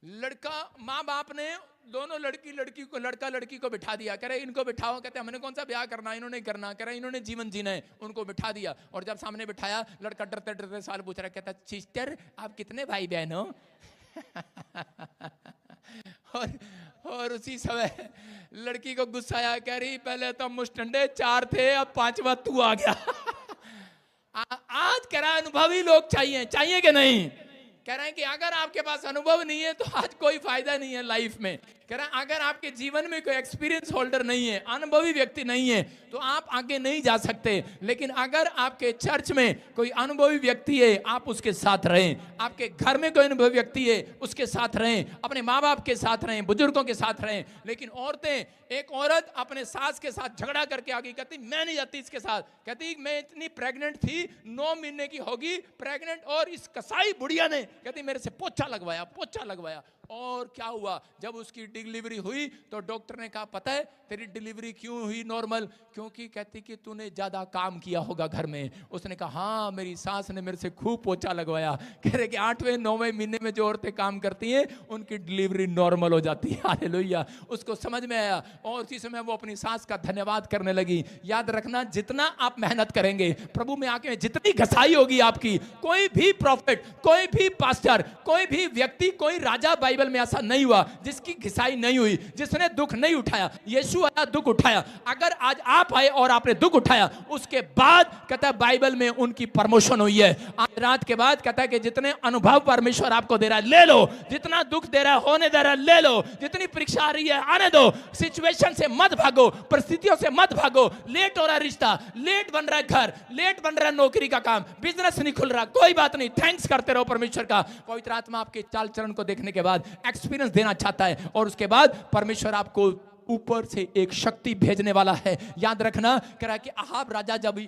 लड़का माँ बाप ने दोनों लड़की को लड़का लड़की को बिठा दिया, कह रहे इनको बिठाओ, कहते हैं हमने कौन सा ब्याह करना, इन्होंने करना, कह रहे इन्होंने जीवन जीना है, उनको बिठा दिया। और जब सामने बिठाया लड़का डरते डरते साल पूछ रहा, कहता सिस्टर आप कितने भाई बहन हो और उसी समय लड़की को गुस्सा आया, कह रही पहले तो मुस्टंडे 4 थे, अब 5वां तू आ गया आज कह रहा अनुभवी लोग चाहिए कि नहीं। कह रहे हैं कि अगर आपके पास अनुभव नहीं है तो आज कोई फायदा नहीं है लाइफ में। कह रहे हैं अगर आपके जीवन में कोई एक्सपीरियंस होल्डर नहीं है, अनुभवी व्यक्ति नहीं है, तो आप आगे नहीं जा सकते। लेकिन अगर आपके चर्च में कोई अनुभवी व्यक्ति है, आप उसके साथ रहें। आपके घर में कोई अनुभवी व्यक्ति है, उसके साथ रहें, अपने माँ बाप के साथ रहें, बुजुर्गों के साथ रहें। लेकिन औरतें, एक औरत अपने सास के साथ झगड़ा करके आ गई, कहती मैं नहीं जाती इसके साथ, कहती मैं इतनी प्रेग्नेंट थी, 9 महीने की होगी प्रेग्नेंट, और इस कसाई बुढ़िया ने कहती मेरे से पोछा लगवाया। और क्या हुआ, जब उसकी डिलीवरी हुई तो डॉक्टर ने कहा पता है तेरी डिलीवरी क्यों हुई नॉर्मल, क्योंकि कहती कि तूने ज्यादा काम किया होगा घर में। उसने कहा हाँ मेरी सास ने मेरे से खूब पोछा लगवाया। कह रहे कि 8वें 9वें महीने में जो औरतें काम करती हैं उनकी डिलीवरी नॉर्मल हो जाती है। हालेलुया। उसको समझ में आया और उसी समय वो अपनी सास का धन्यवाद करने लगी। याद रखना जितना आप मेहनत करेंगे प्रभु में आके, जितनी घसाई होगी आपकी, कोई भी प्रॉफिट, कोई भी पास्टर, कोई भी व्यक्ति, कोई राजा बाइबल में ऐसा नहीं हुआ जिसकी घिसाई नहीं हुई, जिसने दुख नहीं उठाया। यीशु आया, दुख उठाया। अगर आज आप आए और आपने दुख उठाया, उसके बाद कहता है बाइबल में उनकी प्रमोशन हुई है। आज रात के बाद कहता है कि जितने अनुभव परमेश्वर आपको दे रहा है ले लो, जितना दुख दे रहा है होने दे रहा है ले लो, जितनी परीक्षा आ रही है आने दो। सिचुएशन से मत भागो, परिस्थितियों से मत भागो। लेट हो रहा है रिश्ता, लेट बन रहा है घर, लेट बन रहा है नौकरी का काम, बिजनेस नहीं खुल रहा, कोई बात नहीं, थैंक्स करते रहो परमेश्वर का। पवित्र आत्मा आपके चाल चरण को देखने के बाद एक्सपीरियंस देना चाहता है, और उसके बाद परमेश्वर आपको ऊपर से एक शक्ति भेजने वाला है। याद रखना, कह रहा है कि अहाब राजा जब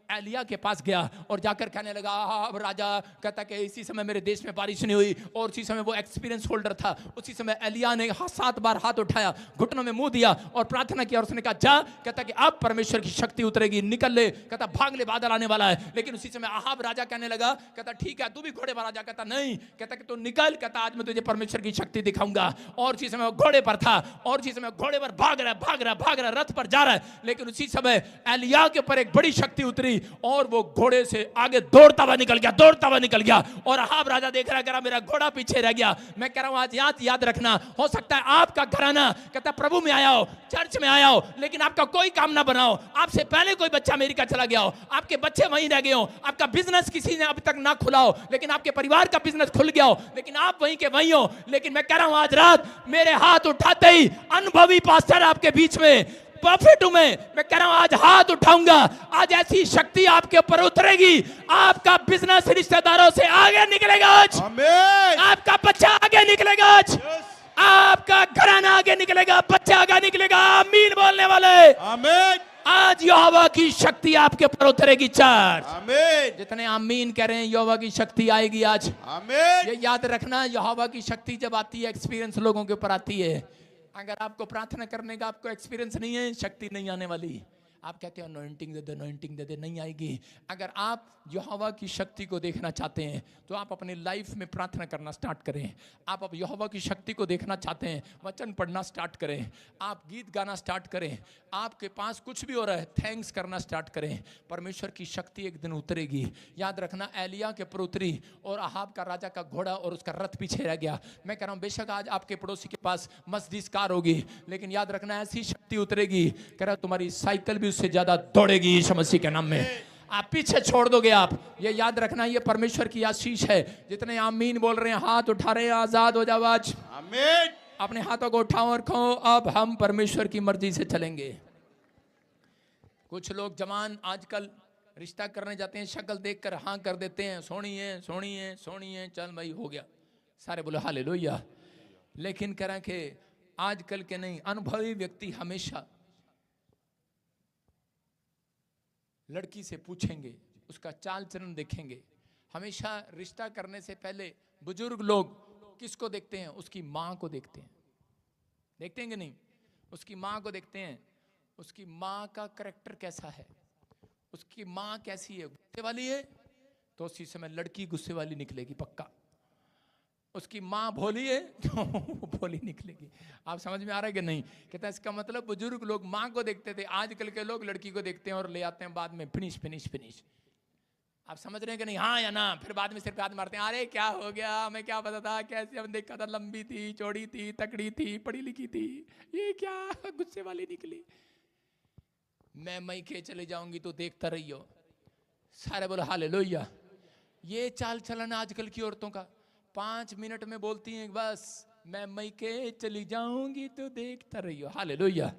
एलिया के पास गया और जाकर कहने लगा अहाब राजा, कहता कि इसी समय मेरे देश में बारिश नहीं हुई, और उसी समय वो एक्सपीरियंस होल्डर था। उसी समय एलिया ने 7 बार हाथ उठाया, घुटनों में मुंह दिया और प्रार्थना किया, और उसने कहा जा, कहता कि अब परमेश्वर की शक्ति उतरेगी, निकल ले, कहता भाग ले, बादल आने वाला है। लेकिन उसी समय अहाब राजा कहने लगा, कहता ठीक है तू भी घोड़े पर आ जा, कहता नहीं, कहता कि तू निकल, कहता आज मैं तुझे परमेश्वर की शक्ति दिखाऊंगा। और उसी समय वो घोड़े पर था, और उसी समय घोड़े पर भाग रहा, रथ पर जा रहा है। लेकिन उसी समय एलिया के ऊपर एक बड़ी शक्ति उतरी और वो घोड़े से आगे दौड़ता हुआ निकल गया, और अहाब राजा देख रहा है मेरा घोड़ा पीछे रह गया। मैं कह रहा हूं आज याद रखना, हो सकता है आपका घराना कहता प्रभु में आया हो, चर्च में आया हो, लेकिन आपका कोई काम ना बनाओ, आपसे पहले कोई बच्चा अमेरिका चला गया हो, आपके बच्चे वहीं रह गए हो, आपका बिजनेस किसी ने अभी तक ना खुला हो, लेकिन आपके परिवार का बिजनेस खुल गया हो, लेकिन आप वहीं के वहीं हो। लेकिन मैं कह रहा हूं आज रात मेरे हाथ उठाते ही अनुभवी पास्टर आपके बीच में, प्रॉफिट हूं मैं कह रहा हूं आज हाथ उठाऊंगा, आज ऐसी शक्ति आपके ऊपर उतरेगी, आपका बिजनेस रिश्तेदारों से आगे निकलेगा आज, आपका बच्चा आगे निकलेगा आज, आपका घराना आगे निकलेगा, बच्चा आगे निकलेगा। आमीन बोलने वाले, आमीन। आज यहोवा की शक्ति आपके ऊपर उतरेगी चर्च, आमीन। जितने आमीन कह रहे हैं यहोवा की शक्ति आएगी आज, आमीन। ये याद रखना, यहोवा की शक्ति जब आती है एक्सपीरियंस लोगों के ऊपर आती है। अगर आपको प्रार्थना करने का आपको एक्सपीरियंस नहीं है, शक्ति नहीं आने वाली। आप कहते हैं अनॉइंटिंग दे दे, अनॉइंटिंग दे दे, नहीं आएगी। अगर आप यहोवा की शक्ति को देखना चाहते हैं तो आप अपनी लाइफ में प्रार्थना करना स्टार्ट करें। आप अब यहोवा की शक्ति को देखना चाहते हैं, वचन पढ़ना स्टार्ट करें, आप गीत गाना स्टार्ट करें, आपके पास कुछ भी हो रहा है थैंक्स करना स्टार्ट करें। परमेश्वर की शक्ति एक दिन उतरेगी। याद रखना, एलिया के पर उतरी और अहाब का राजा का घोड़ा और उसका रथ पीछे रह गया। मैं कह रहा हूं बेशक आज आपके पड़ोसी के पास मर्सिडीज कार होगी, लेकिन याद रखना ऐसी शक्ति उतरेगी, कह रहा तुम्हारी साइकिल भी उससे ज्यादा दौड़ेगी यीशु मसीह के नाम में। आप पीछे छोड़ दोगे। आप ये याद रखना, ये परमेश्वर की आशीष है। जितने आमीन बोल रहे हैं, हाथ उठा रहे हैं, आजाद हो जाओ आज। आमीन। अपने हाथों को उठाओ और कहो अब हम परमेश्वर की मर्जी से चलेंगे। कुछ लोग जवान आजकल रिश्ता करने जाते हैं, शक्ल देखकर हाँ कर देते हैं, सोनी है सोनी है सोनी है, चल भाई हो गया, सारे बोले हालेलुया। लेकिन कह रहे कि आजकल के नहीं, अनुभवी व्यक्ति हमेशा लड़की से पूछेंगे, उसका चाल चलन देखेंगे। हमेशा रिश्ता करने से पहले बुजुर्ग लोग किसको देखते हैं? उसकी माँ को देखते हैं। देखते हैं कि नहीं? उसकी माँ को देखते हैं, उसकी माँ का करैक्टर कैसा है, उसकी माँ कैसी है, गुस्से वाली है तो उसी समय लड़की गुस्से वाली निकलेगी पक्का। उसकी माँ भोली है तो भोली निकलेगी। आप समझ में आ रहा है कि नहीं? कहता है इसका मतलब बुजुर्ग लोग माँ को देखते थे, आजकल के लोग लड़की को देखते हैं और ले आते हैं बाद में फिनिश फिनिश फिनिश। आप समझ रहे हैं कि नहीं? हाँ या ना? फिर बाद में सिर पे हाथ मारते हैं, अरे क्या हो गया, हमें क्या पता था, कैसे हम देखा था, लंबी थी, चौड़ी थी, तकड़ी थी, पढ़ी लिखी थी, ये क्या गुस्से वाली निकली। मैं मैके चले जाऊंगी तो देखता रहियो। सारे बोलो हालेलुया। ये चाल चलन आजकल की औरतों का, 5 मिनट में बोलती हैं बस मैं मैके चली जाऊंगी तो देखता रहियो। हालेलुया।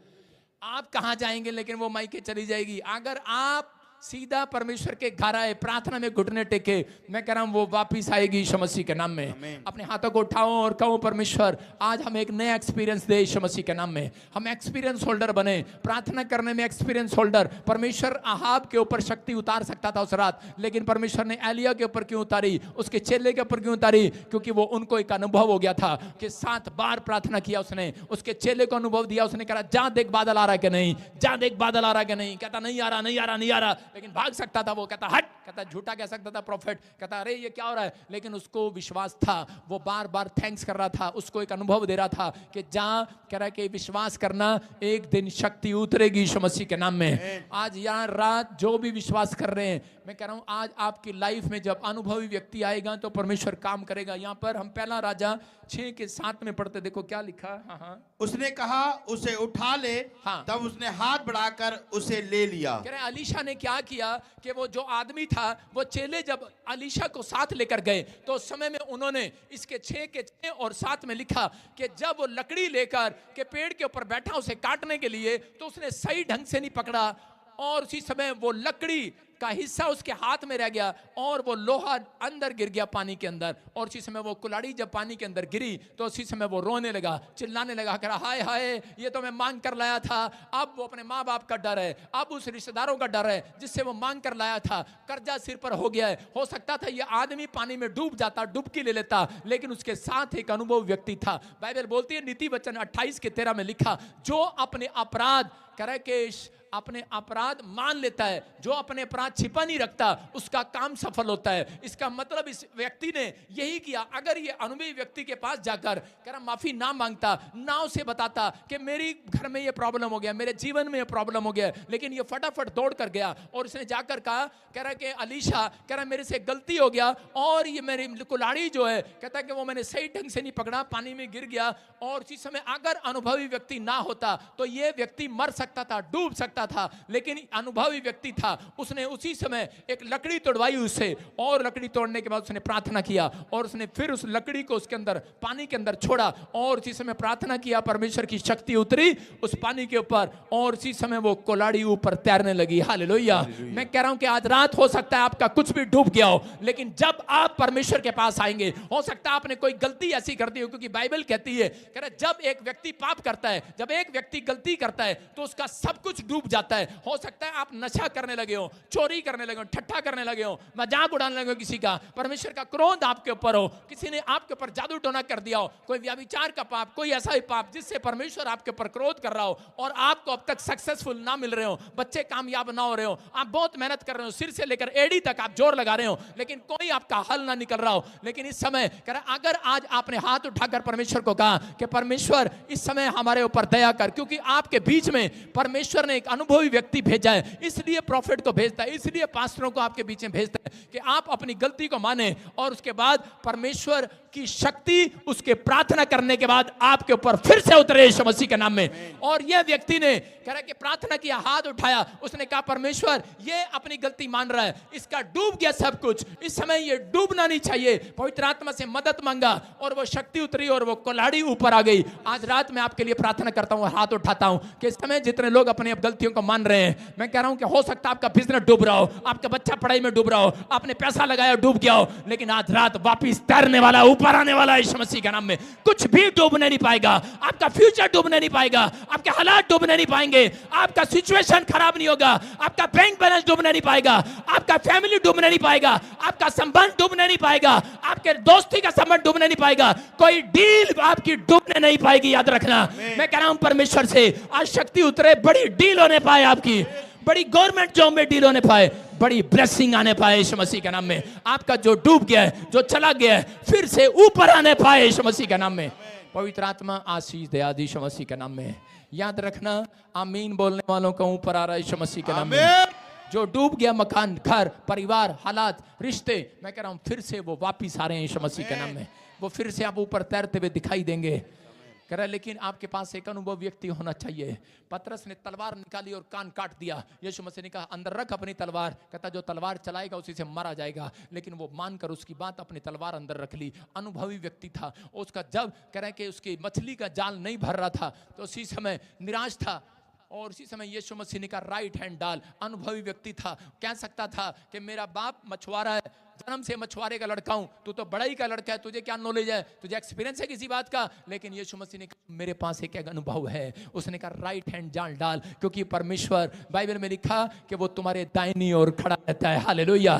आप कहां जाएंगे लेकिन वो मैके चली जाएगी। अगर आप सीधा परमेश्वर के घर आए, प्रार्थना में घुटने टेके, मैं कह रहा हूं वो वापिस आएगी यीशु मसीह के नाम में। अपने हाथों को उठाओ और कहो परमेश्वर आज हमें एक नया एक्सपीरियंस दे यीशु मसीह के नाम में। हम एक्सपीरियंस होल्डर बने, प्रार्थना करने में एक्सपीरियंस होल्डर। परमेश्वर अहाब के ऊपर शक्ति उतार सकता था उस रात, लेकिन परमेश्वर ने एलिया के ऊपर क्यों उतारी, उसके चेले के ऊपर क्यों उतारी? क्योंकि वो उनको एक अनुभव हो गया था कि 7 बार प्रार्थना किया उसने, उसके चेले को अनुभव दिया। उसने कहा जा देख बादल आ रहा है कि नहीं, जा देख बादल आ रहा है कि नहीं। कहता नहीं आ रहा, नहीं आ रहा, नहीं आ रहा, लेकिन भाग सकता था वो। कहता हट, कहता झूठा कह सकता था प्रॉफिट, कहता अरे ये क्या हो रहा है, लेकिन उसको विश्वास था। वो बार बार थैंक्स कर रहा था, उसको एक अनुभव दे रहा था कि जा, कह रहा है कि विश्वास करना एक दिन शक्ति उतरेगी यीशु मसीह के नाम में। आज यहाँ रात जो भी विश्वास कर रहे हैं, मैं कह रहा हूं आज आपकी लाइफ में जब अनुभवी व्यक्ति आएगा तो परमेश्वर काम करेगा। यहाँ पर हम पहला राजा 6:7 में पढ़ते, देखो क्या लिखा। हाँ। उसने कहा उसे उठा ले। हाँ। तब उसने हाथ बढ़ाकर उसे ले लिया। कह रहे अलीशा ने क्या किया कि वो जो आदमी था, वो चेले जब अलीशा को साथ लेकर गए तो उस समय में उन्होंने इसके 6 और 7 में लिखा कि जब वो लकड़ी लेकर के पेड़ के ऊपर बैठा उसे काटने के लिए, तो उसने सही ढंग से नहीं पकड़ा और उसी समय वो लकड़ी का हिस्सा उसके हाथ में रह गया और वो लोहा अंदर गिर गया पानी के अंदर। और उसी समय वो कुल्हाड़ी जब पानी के अंदर गिरी तो उसी समय वो रोने लगा, चिल्लाने लगा, कह रहा हाय हाय ये तो मैं मांग कर लाया था। अब वो अपने माँ बाप का डर है, अब उस रिश्तेदारों का डर है जिससे वो मांग कर लाया था, कर्जा सिर पर हो गया है। हो सकता था ये आदमी पानी में डूब जाता, डुबकी ले लेता, लेकिन उसके साथ एक अनुभव व्यक्ति था। बाइबल बोलती है नीति वचन 28:13 में लिखा, जो अपने अपराध करे के अपने अपराध मान लेता है, जो अपने अपराध छिपा नहीं रखता, उसका काम सफल होता है। इसका मतलब इस व्यक्ति ने यही किया। अगर ये अनुभवी व्यक्ति के पास जाकर कह रहा माफी ना मांगता, ना उसे बताता कि मेरी घर में ये प्रॉब्लम हो गया, मेरे जीवन में ये प्रॉब्लम हो गया, लेकिन ये फटाफट दौड़ कर गया और उसने जाकर कहा, कह रहा कि अलीशा, कह रहा मेरे से गलती हो गया और ये मेरी कुल्हाड़ी जो है, कहता है कि वो मैंने सही ढंग से नहीं पकड़ा, पानी में गिर गया। और उसी समय अगर अनुभवी व्यक्ति ना होता तो ये व्यक्ति मर सकता था, डूब सकता था, लेकिन अनुभवी व्यक्ति था। उसने उसी समय एक लकड़ी तोड़वाई उससे और लकड़ी तोड़ने के बाद उसने प्रार्थना किया और उसने फिर उस लकड़ी को उसके अंदर पानी के अंदर छोड़ा और उसी समय प्रार्थना किया, परमेश्वर की शक्ति उतरी उस पानी के ऊपर और उसी समय वो कुल्हाड़ी ऊपर तैरने लगी। हालेलुया। मैं कह रहा हूं कि आज रात हो सकता है आपका कुछ भी डूब गया हो, लेकिन जब आप परमेश्वर के पास आएंगे, हो सकता है आपने कोई गलती ऐसी कर दी हो, क्योंकि बाइबल कहती है, कह रहा जब एक व्यक्ति पाप करता है, जब एक व्यक्ति गलती करता है तो उसका सब कुछ डूब जाता है। हो सकता है आप नशा करने लगे हो, चोरी करने लगे हो, ठट्ठा करने लगे हो, मजाक उड़ाने लगे हो किसी का, परमेश्वर का क्रोध आपके ऊपर हो, किसी ने आपके ऊपर जादू टोना कर दिया हो, कोई व्यभिचार का पाप, कोई ऐसा ही पाप जिससे परमेश्वर आपके ऊपर क्रोध कर रहा हो, और आपको अब तक सक्सेसफुल ना मिल रहे हो, बच्चे कामयाब ना हो रहे हो, आप बहुत मेहनत कर रहे हो, सिर से लेकर एड़ी तक आप जोर लगा रहे हो, लेकिन कोई आपका हल ना निकल रहा हो। लेकिन इस समय कह रहा, अगर आज आपने हाथ उठाकर परमेश्वर को कहा कि परमेश्वर इस समय हमारे ऊपर दया कर, क्योंकि आपके बीच में परमेश्वर ने एक अनुभवी व्यक्ति भेजा है, इसलिए प्रॉफिट को भेजता है, इसलिए पास्टरों को आपके बीच में भेजता है कि आप अपनी गलती को माने, और उसके बाद परमेश्वर की शक्ति उसके प्रार्थना करने के बाद आपके ऊपर फिर से उतरे यीशु मसीह के नाम में। और यह व्यक्ति ने कह रहा कि प्रार्थना किया, हाथ उठाया, उसने कहा परमेश्वर ये अपनी गलती मान रहा है, इसका डूब गया सब कुछ, इस समय ये डूबना नहीं चाहिए, पवित्र आत्मा से मदद मांगा और वो शक्ति उतरी और वो कुल्हाड़ी ऊपर आ गई। आज रात में आपके लिए प्रार्थना करता हूं, हाथ उठाता हूं कि इस समय जितने लोग अपनी अब गलतियों को मान रहे हैं, मैं कह रहा हूं कि हो सकता है आपका बिजनेस डूब रहा हो, आपका बच्चा पढ़ाई में डूब रहा हो, आपने पैसा लगाया डूब गया हो, लेकिन आज रात वापिस तैरने वाला, ऊपर आने वाला यीशु मसीह के नाम में। कुछ भी डूबने नहीं पाएगा, आपका फ्यूचर डूबने नहीं पाएगा, आपके हालात डूबने नहीं पाएंगे, आपका सिचुएशन खराब नहीं होगा, आपका बैंक बैलेंस डूबने नहीं पाएगा, आपका फैमिली डूबने नहीं पाएगा, आपका संबंध डूबने नहीं पाएगा, आपके दोस्ती का संबंध डूबने नहीं पाएगा, कोई डील आपकी डूबने नहीं पाएगी। याद रखना, मैं कह रहा हूं परमेश्वर से आज शक्ति उतरे, बड़ी डील होने पाए, आपकी बड़ी गवर्नमेंट जॉब में डील होने पाए, बड़ी ब्लेसिंग आने पाए यीशु मसीह के नाम में। आपका जो डूब गया है, जो चला गया है, फिर से ऊपर आने पाए यीशु मसीह के नाम में। पवित्र आत्मा आशीष दे आज यीशु मसीह के नाम में। याद रखना, आमीन बोलने वालों का ऊपर आ रहा है यीशु मसीह के नाम में। जो डूब गया मकान, घर, परिवार, हालात, रिश्ते, मैं कह रहा हूं फिर से वो वापिस आ रहे हैं यीशु मसीह के नाम में। वो फिर से आप ऊपर तैरते हुए दिखाई देंगे। कह रहा है लेकिन आपके पास एक अनुभव व्यक्ति होना चाहिए। पतरस ने तलवार निकाली और कान काट दिया। यीशु मसीह ने कहा अंदर रख अपनी तलवार, कहता जो तलवार चलाएगा उसी से मारा जाएगा, लेकिन वो मानकर उसकी बात अपनी तलवार अंदर रख ली। अनुभवी व्यक्ति था। उसका जब कह रहे कि उसकी मछली का जाल नहीं भर रहा था तो उसी समय निराश था, और उसी समय यीशु मसीह ने कहा राइट हैंड डाल। अनुभवी व्यक्ति था, कह सकता था कि मेरा बाप मछुआरा है, जन्म से मछुआरे का लड़का हूं, तू तो बड़ाई का लड़का है, तुझे क्या नॉलेज है, तुझे एक्सपीरियंस है किसी बात का। लेकिन यीशु मसीह ने कहा मेरे पास एक अनुभव है। उसने कहा राइट हैंड जाल डाल, क्योंकि परमेश्वर बाइबल में लिखा कि वो तुम्हारे दाहिनी ओर खड़ा रहता है। हालेलुया।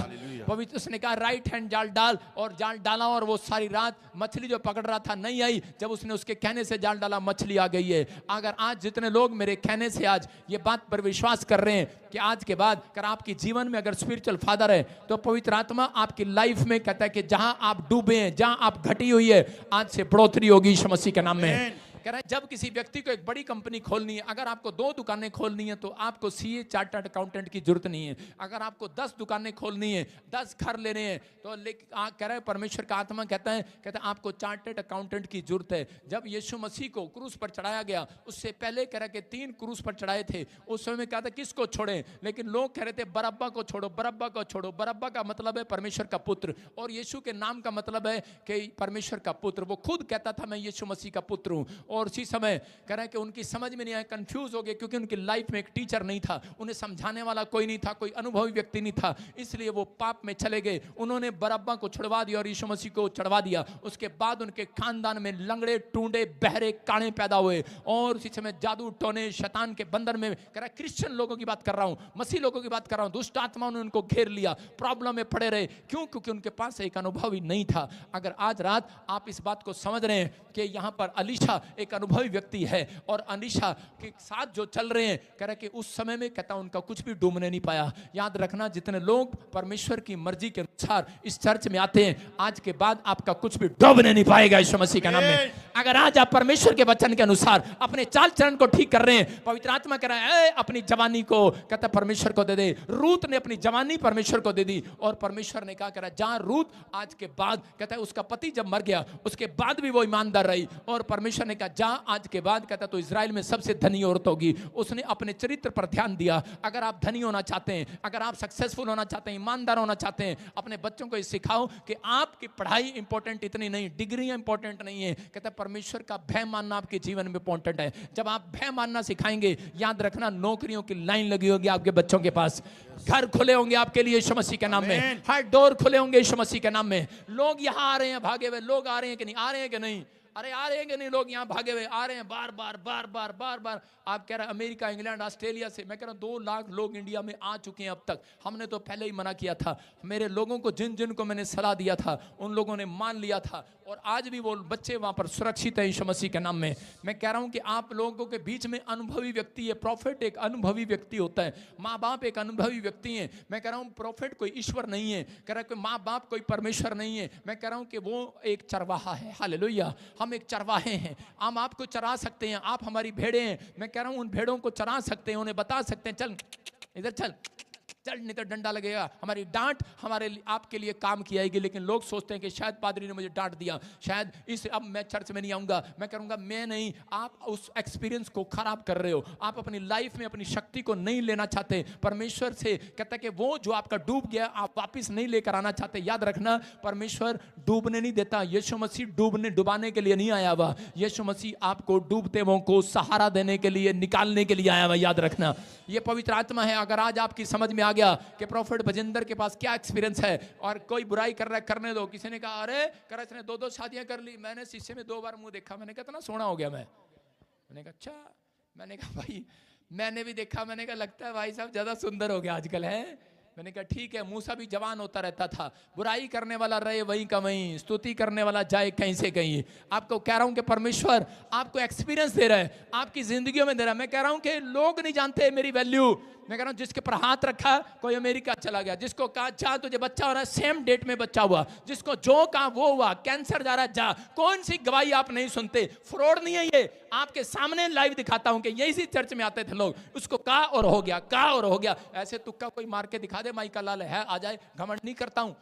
पवित्र उसने कहा राइट हैंड जाल डाल, और जाल डाला, और वो सारी रात मछली जो पकड़ रहा था नहीं आई। जब उसने उसके कहने से जाल डाला, मछली आ गई है। अगर आज जितने लोग मेरे कहने से आज ये बात पर विश्वास कर रहे हैं कि आज के बाद अगर आपके जीवन में अगर स्पिरिचुअल फादर है, तो पवित्र आत्मा आपकी लाइफ में कहता है कि जहां आप डूबे हैं, जहां आप घटी हुई है, आज से बढ़ोतरी होगी यीशु मसीह के नाम में। कह रहा है जब किसी व्यक्ति को एक बड़ी कंपनी खोलनी है, अगर आपको 2 दुकानें खोलनी है तो आपको सीए चार्टर्ड अकाउंटेंट की जरूरत नहीं है। अगर आपको 10 दुकानें खोलनी है, 10 घर लेने हैं, तो कह रहा है परमेश्वर का आत्मा कहता है आपको चार्टर्ड अकाउंटेंट की जरूरत है। जब यीशु मसीह को क्रूस पर चढ़ाया गया, उससे पहले कह रहा कि 3 क्रूस पर चढ़ाए थे। उस समय कहा था किसको छोड़े, लेकिन लोग कह रहे थे बरअब्बा को छोड़ो, बरअब्बा को छोड़ो। बरअब्बा का मतलब है परमेश्वर का पुत्र, और यीशु के नाम का मतलब है कि परमेश्वर का पुत्र। वो खुद कहता था मैं यीशु मसीह का पुत्र हूं। और उसी समय कह रहा है कि उनकी समझ में नहीं आया, कंफ्यूज हो गए, क्योंकि उनकी लाइफ में एक टीचर नहीं था, उन्हें समझाने वाला कोई नहीं था, कोई अनुभवी व्यक्ति नहीं था। इसलिए वो पाप में चले गए। उन्होंने बरअब्बा को छुड़वा दिया और यीशु मसीह को चढ़वा दिया। उसके बाद उनके खानदान में लंगड़े, टूंडे, बहरे, काणे पैदा हुए, और उसी समय जादू टोने, शैतान के बंधन में, कह रहा क्रिश्चियन लोगों की बात कर रहा हूं, मसीह लोगों की बात कर रहा हूं, दुष्ट आत्माओं ने उनको घेर लिया, प्रॉब्लम में पड़े रहे। क्यों? क्योंकि उनके पास एक अनुभवी नहीं था। अगर आज रात आप इस बात को समझ रहे हैं कि यहां पर अलीशा एक अनुभवी व्यक्ति है, और अलीशा के साथ जो चल रहे हैं, कह रहा कि उस समय में कहता उनका कुछ भी डूबने नहीं पाया। याद रखना, जितने लोग परमेश्वर की मर्जी के अनुसार इस चर्च में आते हैं, आज के बाद आपका कुछ भी डूबने नहीं पाएगा यीशु मसीह के नाम में। अगर आज आप परमेश्वर के वचन के अनुसार अपने चाल चलन को ठीक कर रहे हैं, पवित्र आत्मा कह रहा है अपनी जवानी को कहता परमेश्वर को दे दे। रूत ने अपनी जवानी परमेश्वर को दे दी, और परमेश्वर ने कहा कह रहा जहां रूत आज के बाद कहता है उसका पति जब मर गया, उसके बाद भी वो ईमानदार रही, और परमेश्वर ने कहा जहां आज के बाद कहता तो इजराइल में सबसे धनी औरत होगी। उसने अपने चरित्र पर ध्यान दिया। अगर आप धनी होना चाहते हैं, अगर आप सक्सेसफुल होना चाहते हैं, ईमानदार होना चाहते हैं, अपने बच्चों को ये सिखाओ कि आपकी पढ़ाई इंपॉर्टेंट इतनी नहीं, डिग्रियां इंपॉर्टेंट नहीं है। कहता है परमेश्वर का भय मानना आपके जीवन में इंपॉर्टेंट है। जब आप भय मानना सिखाएंगे, याद रखना नौकरियों की लाइन लगी होगी आपके बच्चों के पास, घर खुले होंगे आपके लिए यीशु मसीह के नाम में, हर डोर खुले होंगे यीशु मसीह के नाम में। लोग यहां आ रहे हैं, भागे हुए लोग आ रहे हैं कि नहीं, आ रहे हैं कि नहीं? अरे आ रहे हैं कि नहीं लोग यहाँ भागे हुए आ रहे हैं बार बार बार बार बार बार। आप कह रहे हैं अमेरिका, इंग्लैंड, ऑस्ट्रेलिया से, मैं कह रहा हूँ 2 लाख लोग इंडिया में आ चुके हैं अब तक। हमने तो पहले ही मना किया था। मेरे लोगों को जिन जिन को मैंने सलाह दिया था उन लोगों ने मान लिया था, और आज भी वो बच्चे वहाँ पर सुरक्षित हैं यीशु मसीह के नाम में। मैं कह रहा हूँ कि आप लोगों के बीच में अनुभवी व्यक्ति है। प्रॉफिट एक अनुभवी व्यक्ति होता है, माँ बाप एक अनुभवी व्यक्ति है। मैं कह रहा हूँ प्रॉफिट कोई ईश्वर नहीं है, कह रहा है कोई माँ बाप कोई परमेश्वर नहीं है। मैं कह रहा हूँ कि वो एक चरवाहा है। हालेलुया, हम एक चरवाहे हैं। हम आपको चरा सकते हैं, आप हमारी भेड़ें हैं। मैं कह रहा हूँ उन भेड़ों को चरा सकते हैं, उन्हें बता सकते हैं चल इधर चल चल, नहीं तो डंडा लगेगा। हमारी डांट हमारे आपके लिए काम की आएगी। लेकिन लोग सोचते हैं कि शायद पादरी ने मुझे डांट दिया, शायद इस अब मैं चर्च में नहीं आऊंगा। मैं करूंगा मैं नहीं, आप उस एक्सपीरियंस को खराब कर रहे हो। आप अपनी लाइफ में अपनी शक्ति को नहीं लेना चाहते। परमेश्वर से कहता है कि वो जो आपका डूब गया आप वापिस नहीं लेकर आना चाहते। याद रखना, परमेश्वर डूबने नहीं देता। यीशु मसीह डुबाने के लिए नहीं आया हुआ। यीशु मसीह आपको डूबते हुओं को सहारा देने के लिए, निकालने के लिए आया हुआ। याद रखना, ये पवित्र आत्मा है। अगर आज आपकी समझ में आ गया कि प्रोफेट बजिंदर के पास क्या एक्सपीरियंस है, और कोई बुराई कर रहा है करने दो। किसी ने कहा अरे कर इसने 2-2 शादियां कर ली, मैंने शीशे में 2 बार मुंह देखा, मैंने कहा इतना सोना हो गया मैंने कहा अच्छा। मैंने कहा भाई मैंने भी देखा, मैंने कहा लगता है भाई साहब ज्यादा सुंदर हो गया आजकल है। मैंने कहा ठीक है, मूसा भी जवान होता रहता था। बुराई करने वाला रहे वहीं का वहीं, स्तुति करने वाला जाए कहीं से कहीं। आपको कह रहा हूं कि परमेश्वर आपको एक्सपीरियंस दे रहा है, आपकी जिंदगियों में दे रहा है। मैं कह रहा हूं कि लोग नहीं जानते मेरी वैल्यू। मैं कह रहा हूं जिसके पर हाथ रखा कोई अमेरिका चला गया, जिसको कहा जा तुझे बच्चा हो रहा है, सेम डेट में बच्चा हुआ, जिसको जो कहा वो हुआ, कैंसर जा रहा है जा। कौन सी गवाही आप नहीं सुनते? फ्रॉड नहीं है ये, आपके सामने लाइव दिखाता हूं कि यही सी चर्च में आते थे लोग, उसको कहा और हो गया, कहा और हो गया। ऐसे तुक्का कोई मार के दिखा दे माइका लाल है आ जाए, घमंड नहीं करता हूं।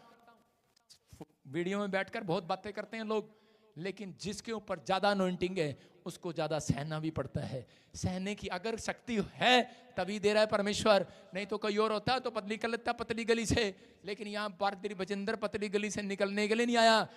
वीडियो में बैठकर बहुत बातें करते हैं लोग, लेकिन जिसके ऊपर ज्यादा अनॉइंटिंग है उसको ज्यादा सहना भी पड़ता है। सहने की अगर शक्ति है तभी दे रहा है परमेश्वर, नहीं तो कोई और होता तो पतली कर लेता पतली गली से। लेकिन यहाँ पादरी बजिंदर पतली गली से निकलने के लिए नहीं आया,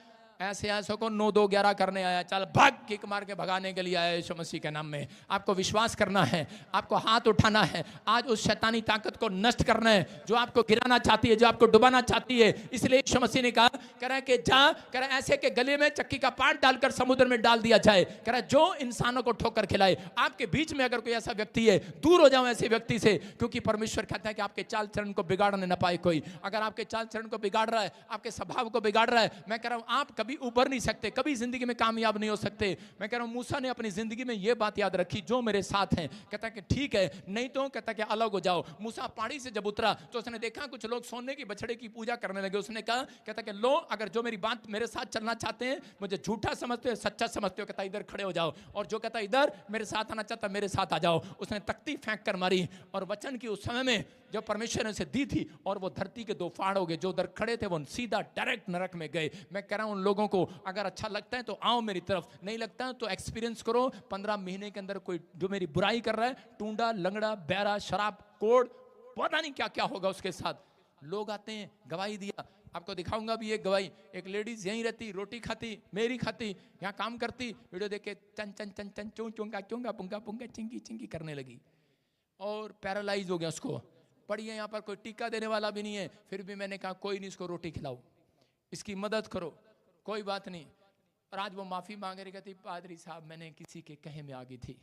ऐसे ऐसों को 9-2-11 करने आया, चल भाग किक मार के भगाने के लिए आया यीशु मसीह के नाम में। आपको विश्वास करना है, आपको हाथ उठाना है, आज उस शैतानी ताकत को नष्ट करना है जो आपको गिराना चाहती है, जो आपको डुबाना चाहती है। इसलिए यीशु मसीह ने कहा कह रहा है कि जा, कह रहा है ऐसे के गले में चक्की का पाट डालकर समुद्र में डाल दिया जाए। कह रहा है जो इंसानों को ठोकर खिलाए। आपके बीच में अगर कोई ऐसा व्यक्ति है, दूर हो जाओ ऐसे व्यक्ति से, क्योंकि परमेश्वर कहता है कि आपके चाल चरण को बिगाड़ने न पाए कोई। अगर आपके चाल चरण को बिगाड़ रहा है, आपके स्वभाव को बिगाड़ रहा है, मैं कह रहा हूं आप कभी उभर नहीं सकते, कभी जिंदगी में कामयाब नहीं हो सकते। मैं कह रहा हूं मूसा ने अपनी जिंदगी में यह बात याद रखी, जो मेरे साथ हैं, कहता कि ठीक है, नहीं तो कहता कि अलग हो जाओ। मूसा पहाड़ी से जब उतरा तो उसने देखा कुछ लोग सोने की बछड़े की पूजा करने लगे। उसने कहा, कहता कि लो अगर जो मेरी बात मेरे साथ चलना चाहते हैं, मुझे झूठा समझते हो सच्चा समझते हो, कहता इधर खड़े हो जाओ, और जो कहता इधर मेरे साथ आना चाहता मेरे साथ आ जाओ। उसने तख्ती फेंक कर मारी, और वचन की उस समय में जो परमेश्वर ने उसे दी थी, और वो धरती के 2 फाड़ हो गए। जो उधर खड़े थे वो सीधा डायरेक्ट नरक में गए। मैं कह रहा हूं उन लोगों को अगर अच्छा लगता है तो आओ मेरी तरफ, नहीं लगता तो एक्सपीरियंस करो। 15 महीने के अंदर कोई जो मेरी बुराई कर रहा है, टूंडा, लंगड़ा, बहरा, शराब, कोड़, पता नहीं क्या क्या होगा उसके साथ। लोग आते हैं, गवाही दिया, आपको दिखाऊंगा भी एक गवाही। एक लेडीज यहीं रहती, रोटी खाती, मेरी खाती, यहाँ काम करती, वीडियो देख के चन चन चन चन चूं चूंगा चूंगा पुंगा पुंगा चिंगी चिंगी करने लगी, और पैरालाइज हो गया उसको। पड़ी है यहाँ पर, कोई टीका देने वाला भी नहीं है, फिर भी मैंने कहा कोई नहीं, इसको रोटी खिलाओ, इसकी मदद करो, कोई बात नहीं। और आज वो माफी मांग रही, कहती पादरी साहब मैंने किसी के कहे में आ गई थी।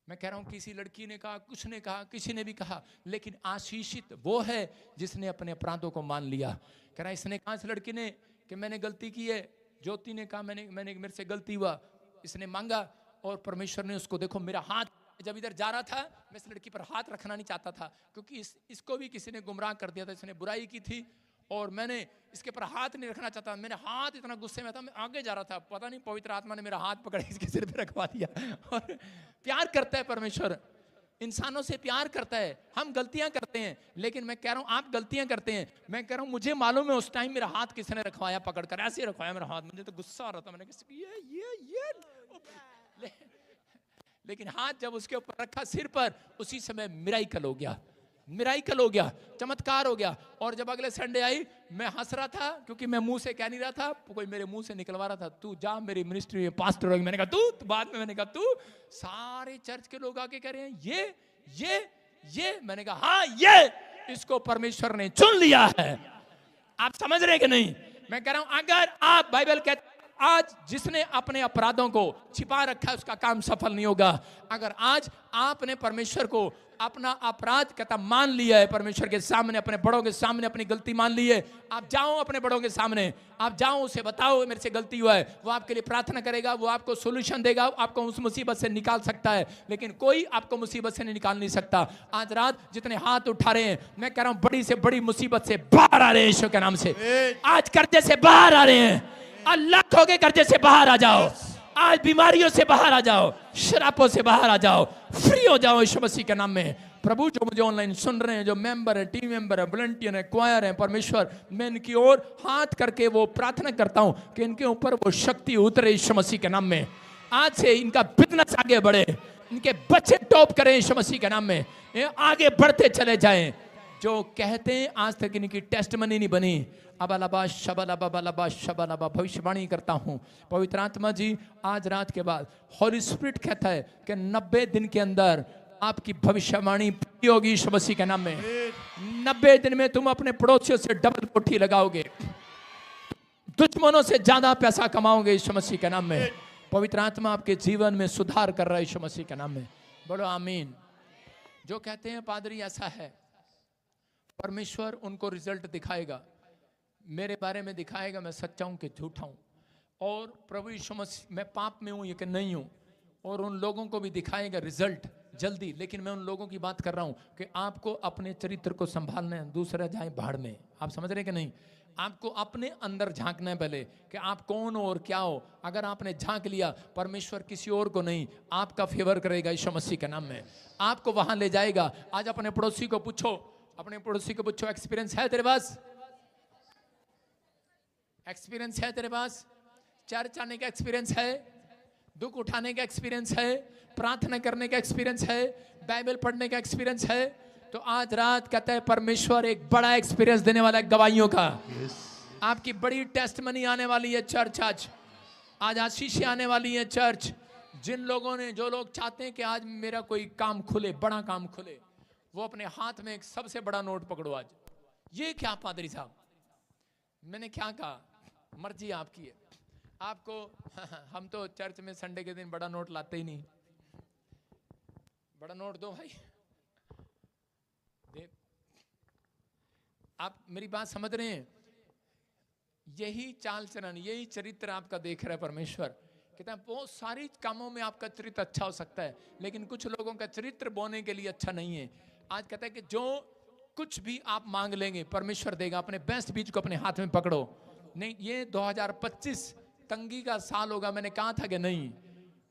मैं कह रहा हूं किसी लड़की ने कहा, कुछ ने कहा, किसी ने भी कहा, लेकिन आशीषित वो है जिसने अपने अपराधों को मान लिया। कह रहा इसने कहा इस लड़की ने कि मैंने गलती की है, ज्योति ने कहा मैंने मेरे से गलती हुआ, इसने मांगा, और परमेश्वर ने उसको, देखो मेरा हाथ जब इधर जा रहा था मैं इस लड़की पर हाथ रखना नहीं चाहता था, क्योंकि इसको भी किसी ने गुमराह कर दिया था, इसने बुराई की थी, और मैंने इसके पर हाथ नहीं रखना चाहता। मेरे हाथ इतना गुस्से में था, मैं आगे जा रहा था, पता नहीं पवित्र आत्मा ने मेरा हाथ पकड़ इसके सिर पे रखवा दिया। और प्यार करता है परमेश्वर, इंसानों से प्यार करता है। हम गलतियां करते हैं, लेकिन मैं कह रहा हूं आप गलतियां करते हैं। मैं कह रहा हूं मुझे मालूम है उस टाइम मेरा हाथ किसने रखवाया, पकड़कर ऐसे रखवाया मेरा हाथ, मुझे तो गुस्सा आ रहा था। मैंने कहा ये लेकिन हाथ जब उसके ऊपर रखा सिर पर, उसी समय मिराइकल हो गया, मिराइकल हो गया, चमत्कार हो गया। और जब अगले संडे आई, मैं हंस रहा था क्योंकि मैं मुंह से कह नहीं रहा था, कोई मेरे मुंह से निकलवा रहा था, तू जा मेरी मिनिस्ट्री में पास्टर होगी। मैंने कहा तू, बाद में मैंने कहा तू, सारे चर्च के लोग आके कह रहे हैं ये मैंने कहा हाँ ये, इसको परमेश्वर ने चुन लिया है। आप समझ रहे कि नहीं? मैं कह रहा हूं अगर आप, बाइबल कहते आज जिसने अपने अपराधों को छिपा रखा है उसका काम सफल नहीं होगा। अगर आज आपने परमेश्वर को अपना अपराध कहता मान लिया है, परमेश्वर के सामने, अपने बड़ों के सामने अपनी गलती मान ली है, आप जाओ अपने बड़ों के सामने, आप जाओ उसे बताओ मेरे से गलती हुआ है, वो आपके लिए प्रार्थना करेगा, वो आपको सोल्यूशन देगा, आपको उस मुसीबत से निकाल सकता है, लेकिन कोई आपको मुसीबत से नहीं निकाल नहीं सकता। आज रात जितने हाथ उठा रहे हैं, मैं कह रहा हूं बड़ी से बड़ी मुसीबत से बाहर आ रहे हैं यीशु के नाम से। आज कर्जे से बाहर आ रहे हैं, अल्लाह के कर्जे से बाहर आ जाओ, आज बीमारियों से बाहर आ जाओ, शराबों से बाहर आ जाओ, फ्री हो जाओ यीशु मसीह के नाम में। प्रभु जो मुझे ऑनलाइन सुन रहे हैं, जो मेंबर है, टीम मेंबर है, वॉलंटियर है, क्वायर है, परमेश्वर मैं इनकी ओर हाथ करके वो प्रार्थना करता हूं कि इनके ऊपर वो शक्ति उतरे यीशु मसीह के नाम में। आज से इनका बिजनेस आगे बढ़े, इनके बच्चे टॉप करें यीशु मसीह के नाम में, आगे बढ़ते चले जाएं। जो कहते हैं आज तक इनकी टेस्टमनी नहीं बनी, अबलबा शबलबा शबलबा भविष्यवाणी करता हूं, पवित्र आत्मा जी आज रात के बाद हॉली स्पिरिट कहता है कि 90 दिन के अंदर आपकी भविष्यवाणी पूरी होगी यीशु मसीह के नाम में। 90 दिन में तुम अपने पड़ोसियों से डबल कोठी लगाओगे, दुश्मनों से ज्यादा पैसा कमाओगे यीशु मसीह के नाम में। पवित्र आत्मा आपके जीवन में सुधार कर रहा है यीशु मसीह के नाम में, बोलो आमीन। जो कहते हैं पादरी ऐसा है, परमेश्वर उनको रिजल्ट दिखाएगा, मेरे बारे में दिखाएगा मैं सच्चा हूं कि झूठा हूं, और प्रभु यीशु मसीह मैं पाप में हूं या कि नहीं हूं, और उन लोगों को भी दिखाएगा रिजल्ट जल्दी। लेकिन मैं उन लोगों की बात कर रहा हूं कि आपको अपने चरित्र को संभालना है, दूसरा जाए भाड़ में। आप समझ रहे कि नहीं? आपको अपने अंदर झांकना है पहले कि आप कौन हो और क्या हो। अगर आपने झांक लिया, परमेश्वर किसी और को नहीं आपका फेवर करेगा यीशु मसीह के नाम में, आपको वहां ले जाएगा। आज अपने पड़ोसी को पूछो, अपने पड़ोसी को पूछो एक्सपीरियंस है तेरे पास? एक्सपीरियंस है तेरे पास? चर्च आने का एक्सपीरियंस है? दुख उठाने का एक्सपीरियंस है? प्रार्थना करने का एक्सपीरियंस है? बाइबल पढ़ने का एक्सपीरियंस है? तो आज रात कहता है परमेश्वर एक बड़ा एक्सपीरियंस देने वाला है गवाहियों का। आपकी बड़ी टेस्टमनी आने वाली है चर्च। आज आशीष आने वाली है चर्च। जिन लोगों ने, जो लोग चाहते हैं कि आज मेरा कोई काम खुले, बड़ा काम खुले, वो अपने हाथ में एक सबसे बड़ा नोट पकड़ो आज। ये क्या पादरी साहब, मैंने क्या कहा? मर्जी आपकी है। आपको हम तो चर्च में संडे के दिन बड़ा नोट लाते ही नहीं। बड़ा नोट दो भाई। देख, आप मेरी बात समझ रहे हैं? यही चाल चलन, यही चरित्र आपका देख रहा है परमेश्वर। कहता है बहुत सारी कामों में आपका चरित्र अच्छा हो सकता है, लेकिन कुछ लोगों का चरित्र बोने के लिए अच्छा नहीं है। आज कहता है कि जो कुछ भी आप मांग लेंगे परमेश्वर देगा। अपने बेस्ट बीज को अपने हाथ में पकड़ो। नहीं, ये 2025 तंगी का साल होगा, मैंने कहा था कि नहीं?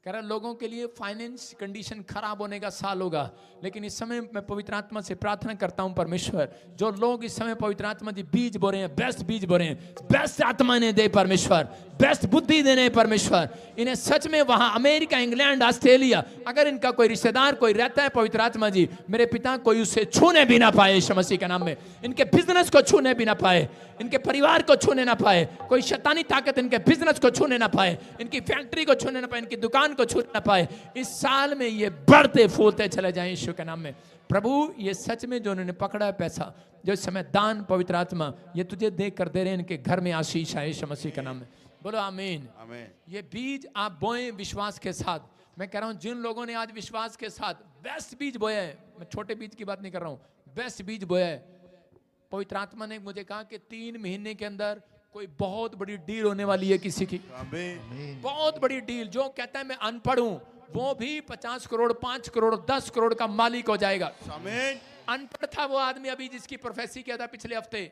कह रहा लोगों के लिए फाइनेंस कंडीशन खराब होने का साल होगा, लेकिन इस समय मैं पवित्र आत्मा से प्रार्थना करता हूं परमेश्वर, जो लोग इस समय पवित्र आत्मा जी बीज बो रहे हैं, बेस्ट बीज बो रहे हैं, बेस्ट आत्मा ने दे परमेश्वर, बेस्ट बुद्धि देने परमेश्वर। इन्हें सच में वहां अमेरिका, इंग्लैंड, ऑस्ट्रेलिया, अगर इनका कोई रिश्तेदार कोई रहता है पवित्र आत्मा जी, मेरे पिता कोई उसे छूने भी ना पाए यीशु मसीह के नाम में। इनके बिजनेस को छूने भी ना पाए, इनके परिवार को छूने ना पाए, कोई शैतानी ताकत इनके बिजनेस को छूने ना पाए, इनकी फैक्ट्री को छूने ना पाए, इनकी दुकान को छूने ना पाए। इस साल में ये बढ़ते फूलते चले जाएं यीशु के नाम में। प्रभु ये सच में जो उन्होंने पकड़ा है पैसा, जो इस समय दान पवित्र आत्मा ये तुझे देख कर दे रहे हैं, इनके घर में आशीष है यीशु मसीह के नाम में। बोलो आमीन। आमीन। ये बीज आप बोएं विश्वास के साथ। मैं कह रहा हूं जिन लोगों ने आज विश्वास के साथ बेस्ट बीज बोया है, मैं छोटे बीज की बात नहीं कर रहा हूं, बेस्ट बीज बोया है, पवित्र आत्मा ने मुझे कहा कि 3 महीने के अंदर कोई बहुत बड़ी डील होने वाली है किसी की। बहुत बड़ी डील। जो कहता है मैं अनपढ़ हूं, वो भी 50 करोड़, 5 करोड़, 10 करोड़ का मालिक हो जाएगा। अनपढ़ था वो आदमी अभी जिसकी प्रोफेसी किया था पिछले हफ्ते,